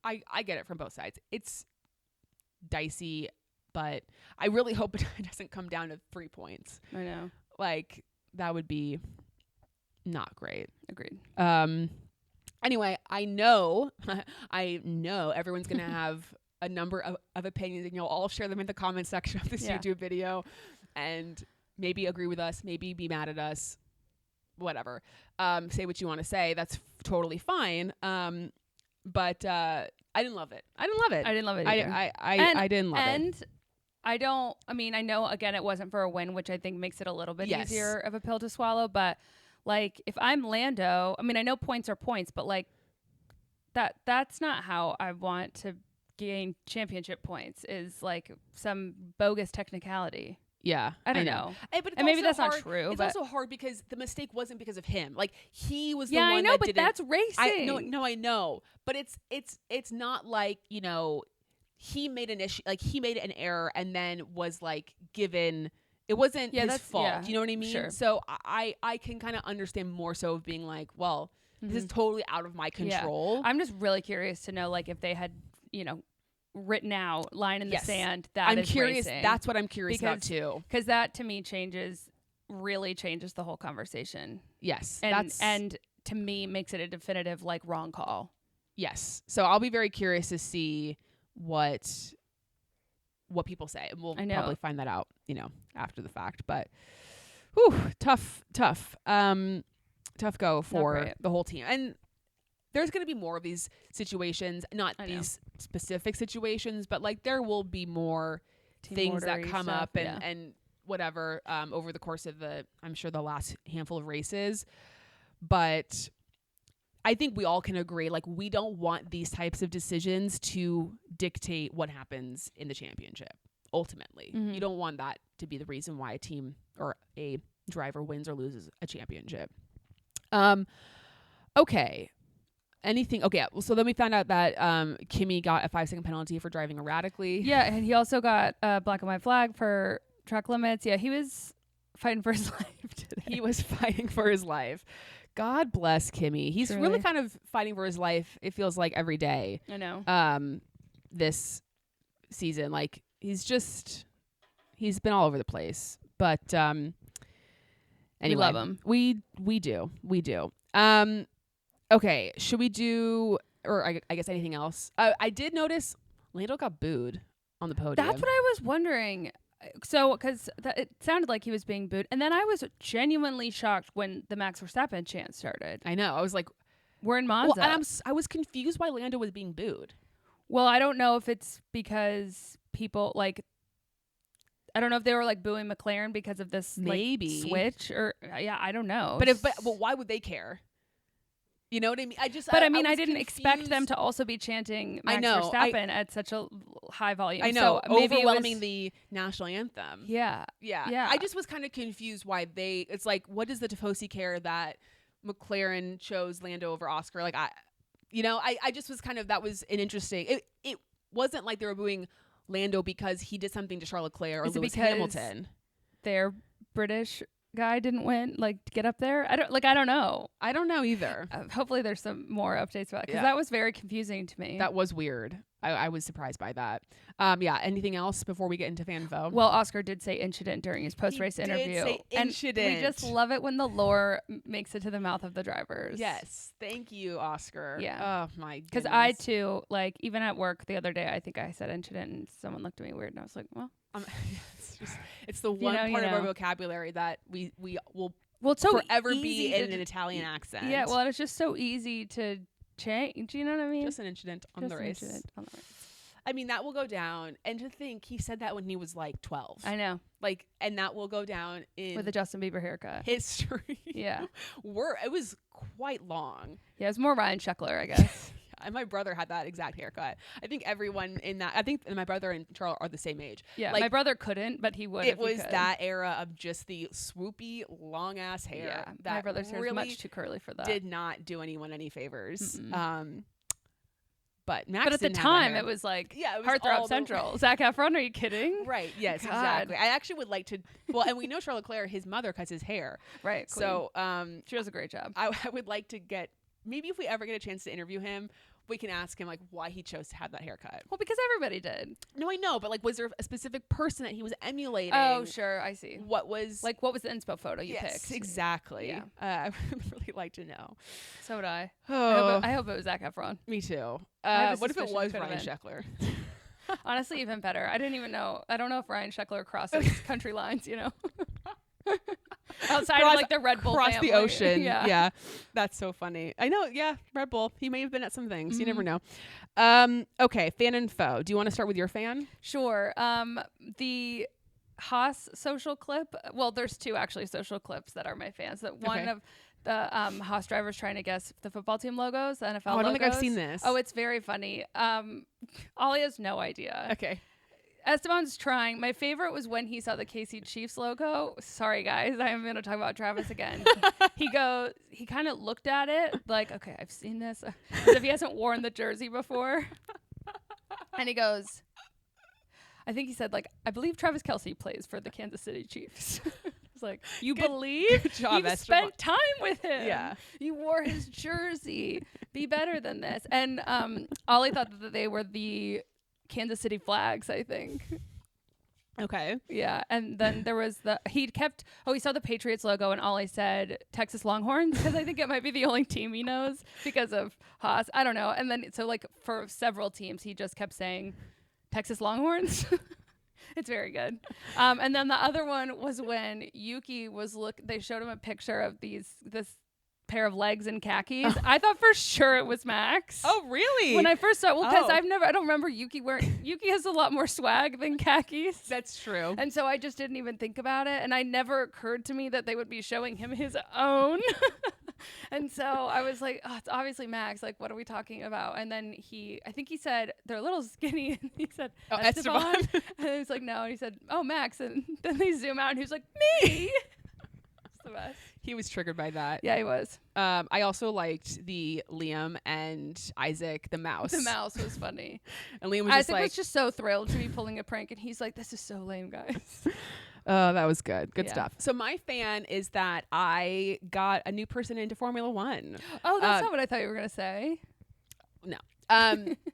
[SPEAKER 1] I get it from both sides. It's dicey, but I really hope it doesn't come down to 3 points.
[SPEAKER 2] I know.
[SPEAKER 1] Like that would be not great.
[SPEAKER 2] Agreed.
[SPEAKER 1] Anyway, I know everyone's going to have a number of opinions, and you'll all share them in the comment section of this YouTube video and maybe agree with us, maybe be mad at us, whatever. Say what you want to say. That's totally fine. But I didn't love it. I didn't love it either. I didn't love it.
[SPEAKER 2] And I know, again, it wasn't for a win, which I think makes it a little bit easier of a pill to swallow. But like, if I'm Lando, I mean, I know points are points, but like that's not how I want to gain championship points, is like some bogus technicality.
[SPEAKER 1] Yeah,
[SPEAKER 2] I don't know.
[SPEAKER 1] But
[SPEAKER 2] and maybe that's
[SPEAKER 1] hard.
[SPEAKER 2] not true.
[SPEAKER 1] It's
[SPEAKER 2] but
[SPEAKER 1] also hard because the mistake wasn't because of him. Like he was the
[SPEAKER 2] yeah,
[SPEAKER 1] one
[SPEAKER 2] I know,
[SPEAKER 1] that
[SPEAKER 2] but
[SPEAKER 1] didn't.
[SPEAKER 2] that's racing.
[SPEAKER 1] No, I know. But it's not like, he made an issue, like he made an error and then was like given. It wasn't his fault.
[SPEAKER 2] Yeah,
[SPEAKER 1] you know what I mean?
[SPEAKER 2] Sure.
[SPEAKER 1] So I can kind of understand more so of being like, well, this is totally out of my control.
[SPEAKER 2] Yeah. I'm just really curious to know, like, if they had, written out line in the sand.
[SPEAKER 1] I'm
[SPEAKER 2] is
[SPEAKER 1] curious.
[SPEAKER 2] Racing.
[SPEAKER 1] That's what I'm curious about too.
[SPEAKER 2] Because that to me really changes the whole conversation.
[SPEAKER 1] Yes.
[SPEAKER 2] And to me makes it a definitive like wrong call.
[SPEAKER 1] Yes. So I'll be very curious to see what people say. And we'll probably find that out, after the fact. But tough go for the whole team. And there's going to be more of these situations, not these specific situations, but like there will be more things that come up and whatever over the course of I'm sure the last handful of races. But I think we all can agree, like, we don't want these types of decisions to dictate what happens in the championship. Ultimately, you don't want that to be the reason why a team or a driver wins or loses a championship. Okay. Anything? Okay. Well, so then we found out that Kimi got a 5-second penalty for driving erratically.
[SPEAKER 2] Yeah, and he also got a black and white flag for track limits. Yeah, he was fighting for his life today.
[SPEAKER 1] He was fighting for his life. God bless Kimi. He's really kind of fighting for his life, it feels like, every day.
[SPEAKER 2] I know.
[SPEAKER 1] This season. Like, he's been all over the place. But anyway.
[SPEAKER 2] We love him.
[SPEAKER 1] We do. Okay, should we do, or I guess anything else? I did notice Lando got booed on the podium.
[SPEAKER 2] That's what I was wondering. So, because it sounded like he was being booed. And then I was genuinely shocked when the Max Verstappen chant started.
[SPEAKER 1] I know. I was like,
[SPEAKER 2] we're in Monza.
[SPEAKER 1] Well, and I was confused why Lando was being booed.
[SPEAKER 2] Well, I don't know if it's because people, like, I don't know if they were, like, booing McLaren because of this,
[SPEAKER 1] maybe,
[SPEAKER 2] like, switch. Or, yeah, I don't know.
[SPEAKER 1] But why would they care? You know what I mean? I
[SPEAKER 2] didn't expect them to also be chanting Max Verstappen at such a high volume.
[SPEAKER 1] I know,
[SPEAKER 2] so maybe
[SPEAKER 1] overwhelming the national anthem.
[SPEAKER 2] Yeah.
[SPEAKER 1] I just was kind of confused why it's like, what does the Tifosi care that McLaren chose Lando over Oscar? Like, I just was kind of, that was an interesting, it wasn't like they were booing Lando because he did something to Charles Leclerc or Lewis Hamilton.
[SPEAKER 2] Their British guy didn't win, like, to get up there. I don't know.
[SPEAKER 1] I don't know either.
[SPEAKER 2] Hopefully there's some more updates about it, because that was very confusing to me.
[SPEAKER 1] That was weird. I was surprised by that. Anything else before we get into FanVo?
[SPEAKER 2] Well, Oscar did say incident during his post-race interview.
[SPEAKER 1] Say incident.
[SPEAKER 2] And we just love it when the lore makes it to the mouth of the drivers.
[SPEAKER 1] Yes. Thank you, Oscar.
[SPEAKER 2] Yeah.
[SPEAKER 1] Oh, my goodness.
[SPEAKER 2] Because I, too, like, even at work the other day, I think I said incident and someone looked at me weird, and I was like, well.
[SPEAKER 1] It's the one part of our vocabulary that we will
[SPEAKER 2] it's so
[SPEAKER 1] forever be in an Italian accent.
[SPEAKER 2] Yeah, well, it's just so easy to change. You know what I mean?
[SPEAKER 1] Just an incident on the race. I mean, that will go down. And to think he said that when he was like 12.
[SPEAKER 2] I know.
[SPEAKER 1] Like, and that will go down in
[SPEAKER 2] with the Justin Bieber haircut
[SPEAKER 1] history.
[SPEAKER 2] Yeah.
[SPEAKER 1] It was quite long.
[SPEAKER 2] Yeah, it's more Ryan Sheckler, I guess.
[SPEAKER 1] And my brother had that exact haircut. I think everyone my brother and Charles are the same age.
[SPEAKER 2] Yeah,
[SPEAKER 1] like,
[SPEAKER 2] my brother couldn't, but he would.
[SPEAKER 1] It was that era of just the swoopy, long ass hair.
[SPEAKER 2] Yeah,
[SPEAKER 1] that
[SPEAKER 2] my brother's hair
[SPEAKER 1] really
[SPEAKER 2] is much too curly for that.
[SPEAKER 1] Did not do anyone any favors.
[SPEAKER 2] Mm-mm.
[SPEAKER 1] But Max.
[SPEAKER 2] But at the time, it was like Heartthrob Central. Zac Efron, are you kidding?
[SPEAKER 1] Right. Yes.
[SPEAKER 2] God.
[SPEAKER 1] Exactly. I actually would like to. Well, and we know Charles Leclerc, his mother cuts his hair.
[SPEAKER 2] Right. Queen.
[SPEAKER 1] So
[SPEAKER 2] she does a great job.
[SPEAKER 1] I would like to get, maybe if we ever get a chance to interview him, we can ask him like why he chose to have that haircut.
[SPEAKER 2] Well, because everybody did.
[SPEAKER 1] No, I know, but like, was there a specific person that he was emulating?
[SPEAKER 2] Oh, sure, I see.
[SPEAKER 1] What was
[SPEAKER 2] the inspo photo you picked?
[SPEAKER 1] Exactly.
[SPEAKER 2] Yeah.
[SPEAKER 1] I would really like to know.
[SPEAKER 2] So would I.
[SPEAKER 1] Oh.
[SPEAKER 2] I hope it was Zac Efron.
[SPEAKER 1] Me too. What if it was Ryan Sheckler?
[SPEAKER 2] Honestly, even better. I didn't even know. I don't know if Ryan Sheckler crosses country lines, outside of like the Red Bull
[SPEAKER 1] across
[SPEAKER 2] family.
[SPEAKER 1] the ocean.
[SPEAKER 2] Yeah,
[SPEAKER 1] that's so funny. I know. Yeah, Red Bull. He may have been at some things. You never know. Okay, fan and foe. Do you want to start with your fan?
[SPEAKER 2] Sure. The Haas social clip. Well, there's two actually social clips that are my fans. That one of the Haas drivers trying to guess the football team logos, the NFL logos.
[SPEAKER 1] I don't think I've seen this.
[SPEAKER 2] Oh, it's very funny. Ollie has no idea.
[SPEAKER 1] Okay.
[SPEAKER 2] Esteban's trying. My favorite was when he saw the KC Chiefs logo. Sorry, guys. I'm going to talk about Travis again. He kind of looked at it like, okay, I've seen this. As if he hasn't worn the jersey before. And he goes, I think he said, like, I believe Travis Kelce plays for the Kansas City Chiefs. It's like, you believe?
[SPEAKER 1] Good job,
[SPEAKER 2] You've spent time with him.
[SPEAKER 1] Yeah.
[SPEAKER 2] You wore his jersey. Be better than this. And Ollie thought that they were the Kansas City flags, I think.
[SPEAKER 1] Okay.
[SPEAKER 2] Yeah. And then there was he saw the Patriots logo and Ollie said Texas Longhorns, because I think it might be the only team he knows because of Haas. I don't know. And then so like for several teams he just kept saying Texas Longhorns. It's very good. And then the other one was when Yuki they showed him a picture of this pair of legs and khakis. I thought for sure it was Max.
[SPEAKER 1] Oh, really?
[SPEAKER 2] When I first saw, because I don't remember Yuki wearing. Yuki has a lot more swag than khakis.
[SPEAKER 1] That's true.
[SPEAKER 2] And so I just didn't even think about it, and I never occurred to me that they would be showing him his own. And so I was like, oh, it's obviously Max. Like, what are we talking about? And then I think he said they're a little skinny, and he said Esteban. And he was like, no. And he said, oh, Max. And then they zoom out, and he was like, me. It's the best.
[SPEAKER 1] He was triggered by that.
[SPEAKER 2] Yeah, he was.
[SPEAKER 1] I also liked the Liam and Isaac, the mouse.
[SPEAKER 2] The mouse was funny.
[SPEAKER 1] And Liam was
[SPEAKER 2] Isaac was just so thrilled to be pulling a prank, and he's like, this is so lame, guys.
[SPEAKER 1] That was good. Good stuff. So my fan is that I got a new person into Formula One.
[SPEAKER 2] Oh, that's not what I thought you were going to say.
[SPEAKER 1] No.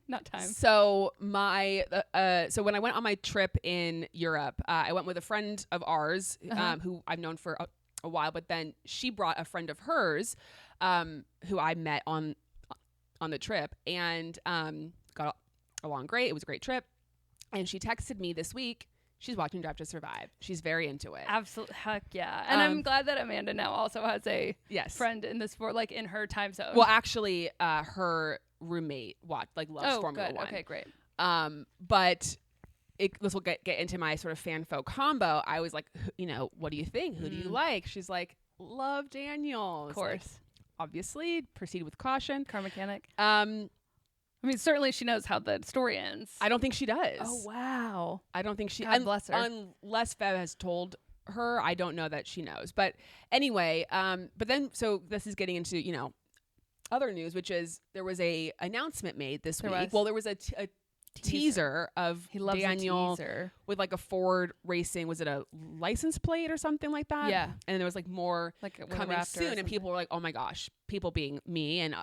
[SPEAKER 2] Not time.
[SPEAKER 1] So so when I went on my trip in Europe, I went with a friend of ours who I've known for a while, but then she brought a friend of hers who I met on the trip, and got along great. It was a great trip. And she texted me this week. She's watching Drive to Survive. She's very into it.
[SPEAKER 2] Absolutely. Heck yeah. And I'm glad that Amanda now also has a friend in the sport, like in her time zone.
[SPEAKER 1] Well, actually, her roommate loves Formula One.
[SPEAKER 2] Okay, great.
[SPEAKER 1] But this will get into my sort of fan folk combo. I was like, what do you think? Who do you like? She's like, love Daniel.
[SPEAKER 2] Of course.
[SPEAKER 1] Like, obviously, proceed with caution.
[SPEAKER 2] Car mechanic. I mean, certainly she knows how the story ends.
[SPEAKER 1] I don't think she does.
[SPEAKER 2] Oh, wow.
[SPEAKER 1] I don't think she...
[SPEAKER 2] God bless her.
[SPEAKER 1] Unless Fev has told her, I don't know that she knows. But anyway, but then, so this is getting into, other news, which is there was a announcement made this week.
[SPEAKER 2] Was.
[SPEAKER 1] Well, there was a teaser of
[SPEAKER 2] He loves
[SPEAKER 1] Daniel
[SPEAKER 2] a teaser.
[SPEAKER 1] with like a Ford Racing. Was it a license plate or something like that?
[SPEAKER 2] Yeah.
[SPEAKER 1] And there was like more
[SPEAKER 2] Like
[SPEAKER 1] coming soon, and people were like, "Oh my gosh!" People being me and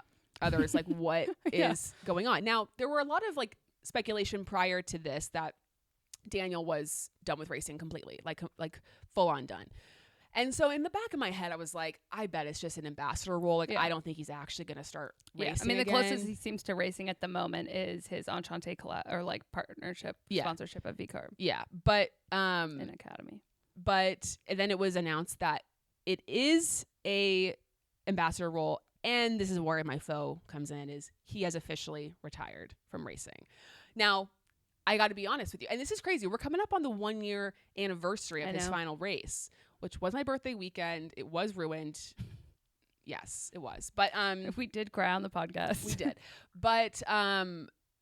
[SPEAKER 1] others, like, what is going on? Now, there were a lot of like speculation prior to this that Daniel was done with racing completely, like full on done. And so in the back of my head, I was like, I bet it's just an ambassador role. Like, I don't think he's actually going to start racing.
[SPEAKER 2] I mean, the
[SPEAKER 1] again.
[SPEAKER 2] closest he seems to racing at the moment is his Enchante or like partnership, sponsorship of VCarb.
[SPEAKER 1] Yeah. But,
[SPEAKER 2] in Academy.
[SPEAKER 1] But then it was announced that it is a ambassador role. And this is where my foe comes in, is he has officially retired from racing. Now, I got to be honest with you. And this is crazy. We're coming up on the 1 year anniversary of his final race, which was my birthday weekend. It was ruined. Yes, it was. But
[SPEAKER 2] we did cry on the podcast.
[SPEAKER 1] We did. But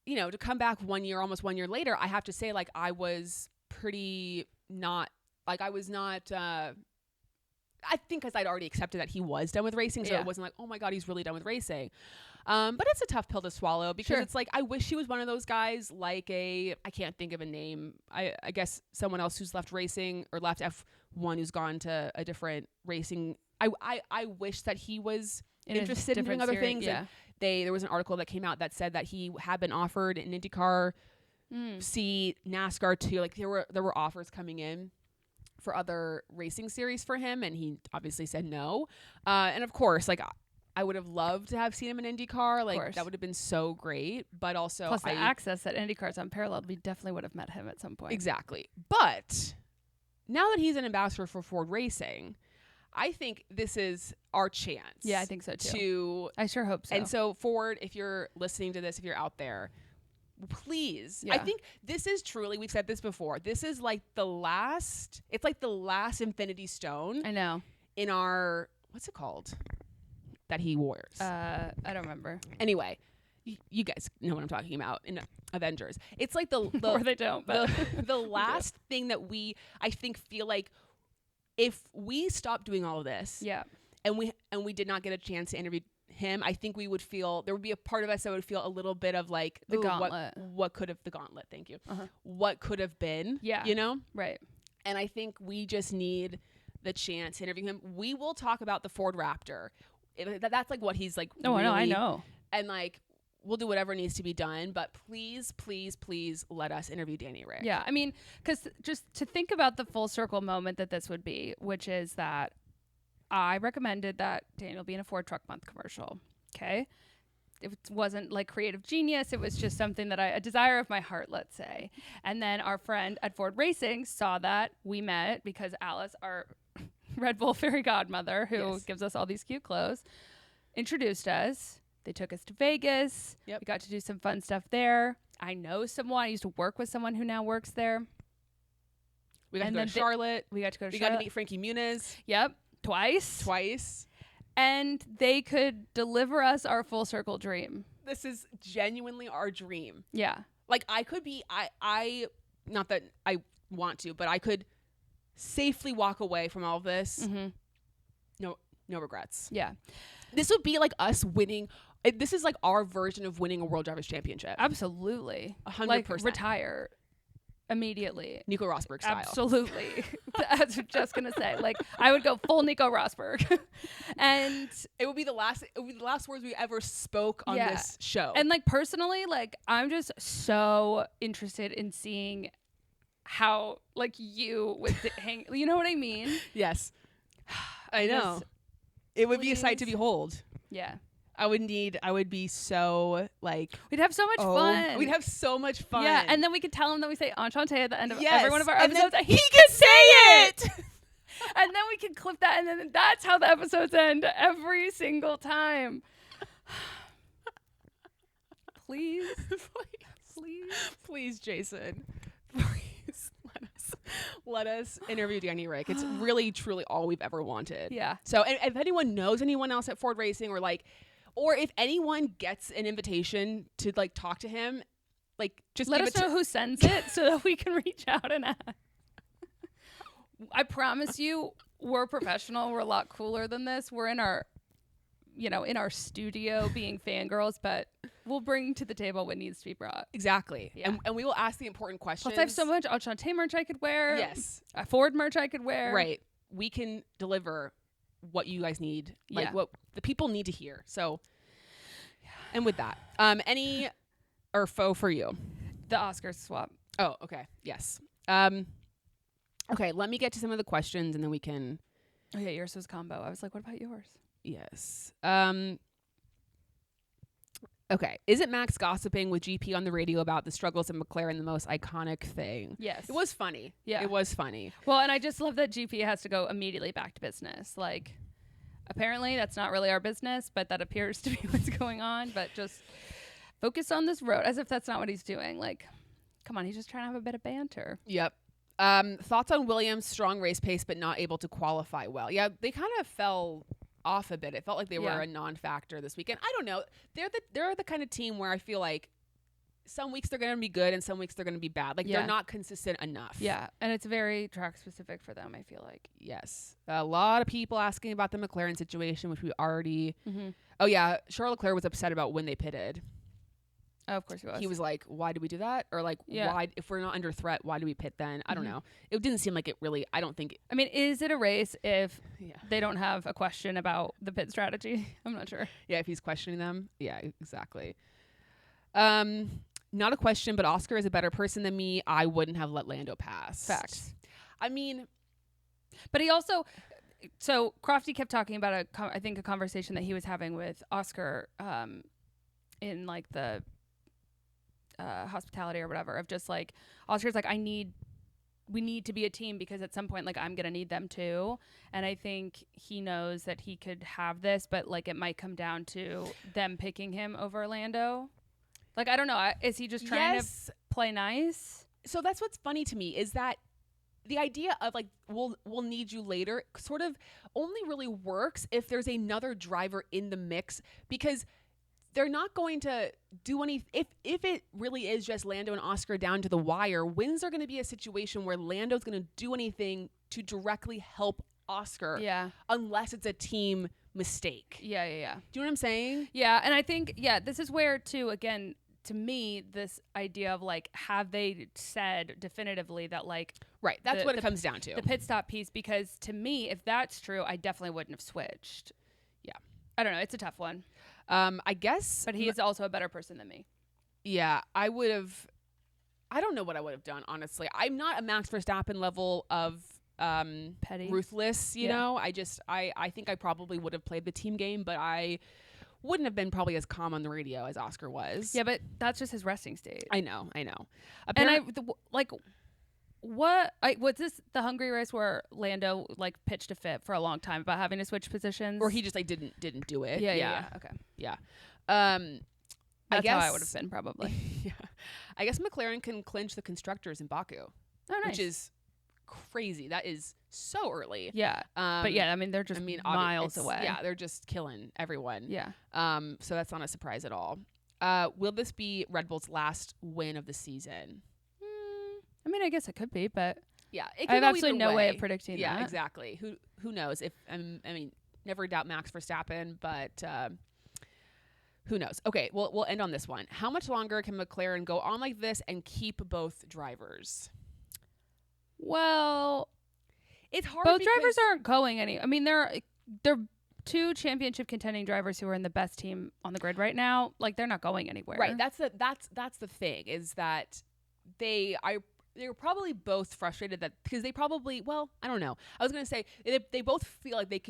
[SPEAKER 1] you know, to come back 1 year, almost 1 year later, I have to say, like, I was pretty not, like, I was not I think because I'd already accepted that he was done with racing, so it wasn't like, oh my God, he's really done with racing. But it's a tough pill to swallow because it's like, I wish he was one of those guys, like I can't think of a name. I guess someone else who's left racing or left F1 who's gone to a different racing. I wish that he was interested in doing other things.
[SPEAKER 2] Yeah.
[SPEAKER 1] And there was an article that came out that said that he had been offered an IndyCar seat, NASCAR too. Like there were offers coming in for other racing series for him, and he obviously said no. And of course, like, I would have loved to have seen him in IndyCar. Like, that would have been so great. But also,
[SPEAKER 2] plus the access that IndyCar is unparalleled, we definitely would have met him at some point.
[SPEAKER 1] Exactly. But now that he's an ambassador for Ford Racing, I think this is our chance.
[SPEAKER 2] Yeah, I think so too. I sure hope so.
[SPEAKER 1] And so, Ford, if you're listening to this, if you're out there, please. I think this is truly, we've said this before, this is like the last Infinity Stone.
[SPEAKER 2] I know.
[SPEAKER 1] In our, what's it called? That he wears.
[SPEAKER 2] I don't remember.
[SPEAKER 1] Anyway, you guys know what I'm talking about in Avengers. It's like the
[SPEAKER 2] or they don't, but
[SPEAKER 1] the last thing that I think feel like if we stopped doing all of this, and we did not get a chance to interview him, I think we would feel, there would be a part of us that would feel a little bit of like
[SPEAKER 2] the gauntlet.
[SPEAKER 1] What could have, the gauntlet, thank you. What could have been, you know?
[SPEAKER 2] Right.
[SPEAKER 1] And I think we just need the chance to interview him. We will talk about the Ford Raptor. That's like what he's like.
[SPEAKER 2] No,
[SPEAKER 1] really,
[SPEAKER 2] I know.
[SPEAKER 1] And like, we'll do whatever needs to be done, but please, please, please let us interview Danny Rick.
[SPEAKER 2] Yeah. I mean, because just to think about the full circle moment that this would be, which is that I recommended that Daniel be in a Ford Truck Month commercial. Okay. It wasn't like creative genius. It was just something that a desire of my heart, let's say. And then our friend at Ford Racing saw that. We met because Alice, our Red Bull fairy godmother, who gives us all these cute clothes, introduced us. They took us to Vegas.
[SPEAKER 1] Yep.
[SPEAKER 2] We got to do some fun stuff there. I know someone. I used to work with someone who now works there.
[SPEAKER 1] We got to go to Charlotte.
[SPEAKER 2] We got to go to
[SPEAKER 1] We
[SPEAKER 2] Charlotte.
[SPEAKER 1] got to meet Frankie Muniz.
[SPEAKER 2] Yep. Twice. And they could deliver us our full circle dream.
[SPEAKER 1] This is genuinely our dream.
[SPEAKER 2] Yeah.
[SPEAKER 1] Like, I could be, I not that I want to, but I could safely walk away from all of this. No regrets.
[SPEAKER 2] Yeah.
[SPEAKER 1] This would be like us winning. This is like our version of winning a World Drivers' Championship.
[SPEAKER 2] Absolutely.
[SPEAKER 1] 100%.
[SPEAKER 2] Like, retire immediately.
[SPEAKER 1] Nico Rosberg style.
[SPEAKER 2] Absolutely. I was just going to say, like, I would go full Nico Rosberg. And
[SPEAKER 1] it would be the last words we ever spoke on this show.
[SPEAKER 2] And like, personally, like, I'm just so interested in seeing how, like, you would hang, you know what I mean?
[SPEAKER 1] Yes. I know. It would be a sight to behold.
[SPEAKER 2] Yeah.
[SPEAKER 1] I would be so, like...
[SPEAKER 2] We'd have so much fun.
[SPEAKER 1] We'd have so much fun.
[SPEAKER 2] Yeah, and then we could tell him that we say Enchante at the end of every one of our episodes.
[SPEAKER 1] And he could say it!
[SPEAKER 2] And then we could clip that, and then that's how the episodes end every single time. Please.
[SPEAKER 1] Please, Jason. Please let us interview Danny Rick. It's really, truly all we've ever wanted.
[SPEAKER 2] Yeah.
[SPEAKER 1] So if anyone knows anyone else at Ford Racing, or if anyone gets an invitation to like talk to him, like, just
[SPEAKER 2] let us know who sends it so that we can reach out and ask. I promise you, we're professional. We're a lot cooler than this. We're in our in our studio being fangirls, but we'll bring to the table what needs to be brought.
[SPEAKER 1] Exactly.
[SPEAKER 2] Yeah.
[SPEAKER 1] And we will ask the important questions.
[SPEAKER 2] Plus, I have so much Enchante merch I could wear.
[SPEAKER 1] Yes.
[SPEAKER 2] Ford merch I could wear.
[SPEAKER 1] Right. We can deliver what you guys need, like what the people need to hear. So, and with that, any or faux for you?
[SPEAKER 2] The Oscars swap.
[SPEAKER 1] Oh, okay. Yes. Okay, let me get to some of the questions and then we can.
[SPEAKER 2] Oh yeah, yours was combo. I was like, what about yours?
[SPEAKER 1] Yes. Okay. Is it Max gossiping with GP on the radio about the struggles of McLaren, the most iconic thing?
[SPEAKER 2] Yes.
[SPEAKER 1] It was funny.
[SPEAKER 2] Yeah.
[SPEAKER 1] It was funny.
[SPEAKER 2] Well, and I just love that GP has to go immediately back to business. Like, apparently that's not really our business, but that appears to be what's going on. But just focus on this road, as if that's not what he's doing. Like, come on, he's just trying to have a bit of banter.
[SPEAKER 1] Yep. Thoughts on Williams' strong race pace, but not able to qualify well. Yeah, they kind of fell off a bit. It felt like they were a non-factor this weekend. I don't know. They're the kind of team where I feel like some weeks they're going to be good and some weeks they're going to be bad. Like they're not consistent enough.
[SPEAKER 2] Yeah, and it's very track specific for them, I feel like.
[SPEAKER 1] Yes. A lot of people asking about the McLaren situation, which we already... Oh, yeah. Charles Leclerc was upset about when they pitted.
[SPEAKER 2] Oh, of course he was.
[SPEAKER 1] He was like, why did we do that? Or like, why, if we're not under threat, why do we pit then? I don't know. It didn't seem like it really, I don't think.
[SPEAKER 2] I mean, is it a race if they don't have a question about the pit strategy? I'm not sure.
[SPEAKER 1] Yeah, if he's questioning them. Yeah, exactly. Not a question, but Oscar is a better person than me. I wouldn't have let Lando pass.
[SPEAKER 2] Facts.
[SPEAKER 1] I mean.
[SPEAKER 2] But he also, so Crofty kept talking about I think a conversation that he was having with Oscar in like the hospitality or whatever, of just like Oscar's like, we need to be a team because at some point like I'm gonna need them too, and I think he knows that he could have this, but like it might come down to them picking him over Lando. Like I don't know, is he just trying to play nice?
[SPEAKER 1] So that's what's funny to me is that the idea of like we'll need you later sort of only really works if there's another driver in the mix, because they're not going to do any. If it really is just Lando and Oscar down to the wire, when's there going to be a situation where Lando's going to do anything to directly help Oscar?
[SPEAKER 2] Yeah.
[SPEAKER 1] Unless it's a team mistake.
[SPEAKER 2] Yeah.
[SPEAKER 1] Do you know what I'm saying?
[SPEAKER 2] Yeah, and I think this is where too, again, to me, this idea of like, have they said definitively that like
[SPEAKER 1] right? That's what it comes down to.
[SPEAKER 2] The pit stop piece, because to me, if that's true, I definitely wouldn't have switched.
[SPEAKER 1] Yeah.
[SPEAKER 2] I don't know. It's a tough one.
[SPEAKER 1] I guess.
[SPEAKER 2] But he is also a better person than me.
[SPEAKER 1] Yeah, I would have. I don't know what I would have done, honestly. I'm not a Max Verstappen level of
[SPEAKER 2] petty,
[SPEAKER 1] ruthless, you know. I think I probably would have played the team game, but I wouldn't have been probably as calm on the radio as Oscar was.
[SPEAKER 2] Yeah, but that's just his resting state.
[SPEAKER 1] I know.
[SPEAKER 2] Was this the Hungary race where Lando like pitched a fit for a long time about having to switch positions,
[SPEAKER 1] or he just like didn't do it?
[SPEAKER 2] Yeah. Okay.
[SPEAKER 1] Yeah.
[SPEAKER 2] That's
[SPEAKER 1] I guess,
[SPEAKER 2] how I would have been probably.
[SPEAKER 1] Yeah. I guess McLaren can clinch the constructors in Baku.
[SPEAKER 2] Oh, nice.
[SPEAKER 1] Which is crazy. That is so early.
[SPEAKER 2] Yeah. But yeah, I mean, they're just miles away.
[SPEAKER 1] Yeah, they're just killing everyone.
[SPEAKER 2] Yeah.
[SPEAKER 1] So that's not a surprise at all. Will this be Red Bull's last win of the season?
[SPEAKER 2] I mean, I guess it could be, but
[SPEAKER 1] yeah,
[SPEAKER 2] I have absolutely no way of predicting that.
[SPEAKER 1] Yeah, exactly. Who knows? I mean, never doubt Max Verstappen, but who knows? Okay, well, we'll end on this one. How much longer can McLaren go on like this and keep both drivers?
[SPEAKER 2] Well,
[SPEAKER 1] it's hard.
[SPEAKER 2] Both drivers aren't going any. I mean, they're two championship contending drivers who are in the best team on the grid right now. Like, they're not going anywhere.
[SPEAKER 1] Right. That's the thing, is that they were probably both frustrated that, because they probably, well, I don't know. I was going to say they both feel like they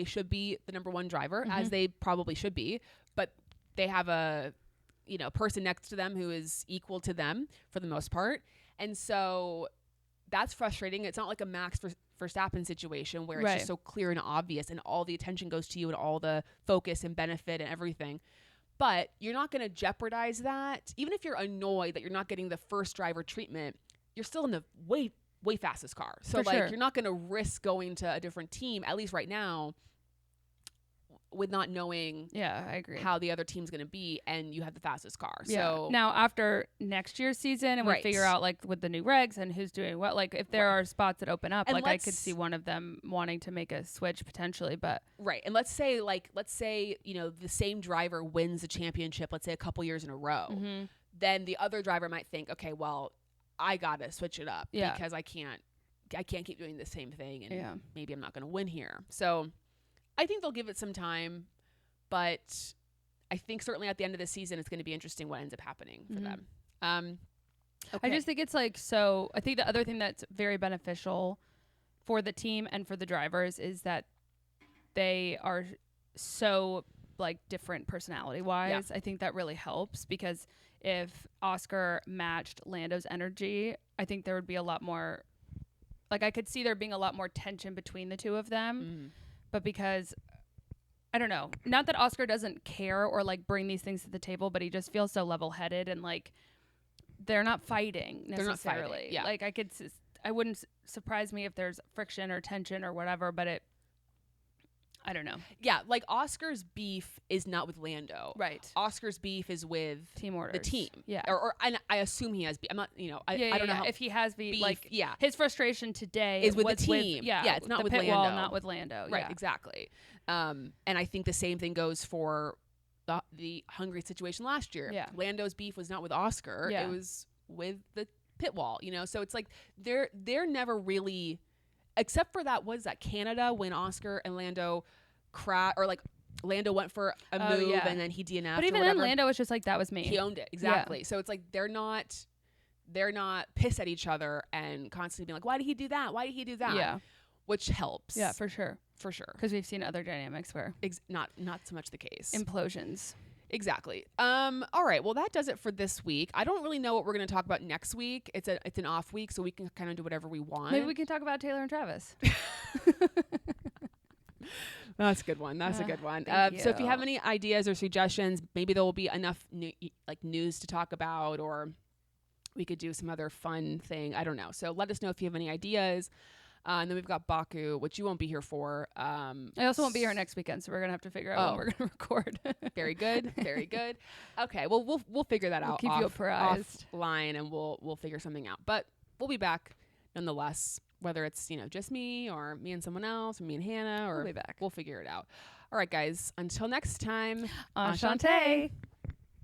[SPEAKER 1] should be the number one driver, as they probably should be, but they have a, person next to them who is equal to them for the most part. And so that's frustrating. It's not like a Max Verstappen situation where it's just so clear and obvious and all the attention goes to you and all the focus and benefit and everything. But you're not going to jeopardize that. Even if you're annoyed that you're not getting the first driver treatment, you're still in the way fastest car. So you're not going to risk going to a different team, at least right now, not knowing
[SPEAKER 2] Yeah, I agree.
[SPEAKER 1] how the other team's going to be, and you have the fastest car.
[SPEAKER 2] Yeah.
[SPEAKER 1] So
[SPEAKER 2] now after next year's season and we
[SPEAKER 1] Right.
[SPEAKER 2] figure out like with the new regs and who's doing what, like if there are spots that open up,
[SPEAKER 1] And
[SPEAKER 2] like I could
[SPEAKER 1] let's-
[SPEAKER 2] see one of them wanting to make a switch potentially, but
[SPEAKER 1] right. And let's say the same driver wins the championship, let's say a couple years in a row.
[SPEAKER 2] mm-hmm.
[SPEAKER 1] Then the other driver might think, okay, well, I got to switch it up
[SPEAKER 2] Yeah.
[SPEAKER 1] because I can't keep doing the same thing, and
[SPEAKER 2] Yeah.
[SPEAKER 1] maybe I'm not going to win here. So I think they'll give it some time, but I think certainly at the end of the season, it's going to be interesting what ends up happening for them.
[SPEAKER 2] I just think it's like, so I think the other thing that's very beneficial for the team and for the drivers is that they are so like different personality wise.
[SPEAKER 1] Yeah.
[SPEAKER 2] I think that really helps, because if Oscar matched Lando's energy, I think there would be a lot more, like I could see there being a lot more tension between the two of them. But because I don't know, not that Oscar doesn't care or like bring these things to the table, but he just feels so level-headed, and like they're not fighting necessarily.
[SPEAKER 1] They're not fighting, yeah.
[SPEAKER 2] Like I wouldn't surprise me if there's friction or tension or whatever, but I don't know.
[SPEAKER 1] Yeah, like Oscar's beef is not with Lando.
[SPEAKER 2] Right.
[SPEAKER 1] Oscar's beef is with
[SPEAKER 2] Team orders.
[SPEAKER 1] the team.
[SPEAKER 2] Yeah.
[SPEAKER 1] Or and I assume he has beef. I'm not, I don't know how
[SPEAKER 2] if he has
[SPEAKER 1] beef,
[SPEAKER 2] like
[SPEAKER 1] yeah.
[SPEAKER 2] his frustration today
[SPEAKER 1] Is with the
[SPEAKER 2] was
[SPEAKER 1] team. Yeah, it's not
[SPEAKER 2] the
[SPEAKER 1] with
[SPEAKER 2] pit wall,
[SPEAKER 1] Lando.
[SPEAKER 2] not with Lando.
[SPEAKER 1] Right,
[SPEAKER 2] Yeah.
[SPEAKER 1] exactly. And I think the same thing goes for the Hungary situation last year.
[SPEAKER 2] Yeah.
[SPEAKER 1] Lando's beef was not with Oscar.
[SPEAKER 2] Yeah.
[SPEAKER 1] It was with the pit wall, So it's like they're never really, except for that, was that Canada when Oscar and Lando or like Lando went for a move
[SPEAKER 2] yeah.
[SPEAKER 1] and then he DNF'd.
[SPEAKER 2] But even then, Lando was just like, that was me.
[SPEAKER 1] He owned it. Exactly. So it's like they're not pissed at each other and constantly being like, why did he do that? Why did he do that?
[SPEAKER 2] Yeah.
[SPEAKER 1] Which helps.
[SPEAKER 2] Yeah, for sure.
[SPEAKER 1] For sure.
[SPEAKER 2] Because we've seen other dynamics where
[SPEAKER 1] Not so much the case.
[SPEAKER 2] implosions.
[SPEAKER 1] Exactly. All right. Well, that does it for this week. I don't really know what we're going to talk about next week. It's an off week, so we can kind of do whatever we want.
[SPEAKER 2] Maybe we can talk about Taylor and Travis.
[SPEAKER 1] That's a good one. That's a good one.
[SPEAKER 2] Thank
[SPEAKER 1] So if you
[SPEAKER 2] you.
[SPEAKER 1] have any ideas or suggestions, maybe there will be enough news to talk about, or we could do some other fun thing. I don't know. So let us know if you have any ideas. And then we've got Baku, which you won't be here for.
[SPEAKER 2] I also won't be here next weekend, so we're gonna have to figure out when we're gonna record.
[SPEAKER 1] Very good. Very good. Okay. Well, we'll figure that out.
[SPEAKER 2] Keep you apprised.
[SPEAKER 1] Offline, and we'll figure something out. But we'll be back nonetheless. Whether it's just me or me and someone else, or me and Hannah, or
[SPEAKER 2] We'll be back.
[SPEAKER 1] We'll figure it out. All right, guys. Until next time.
[SPEAKER 2] Enchanté.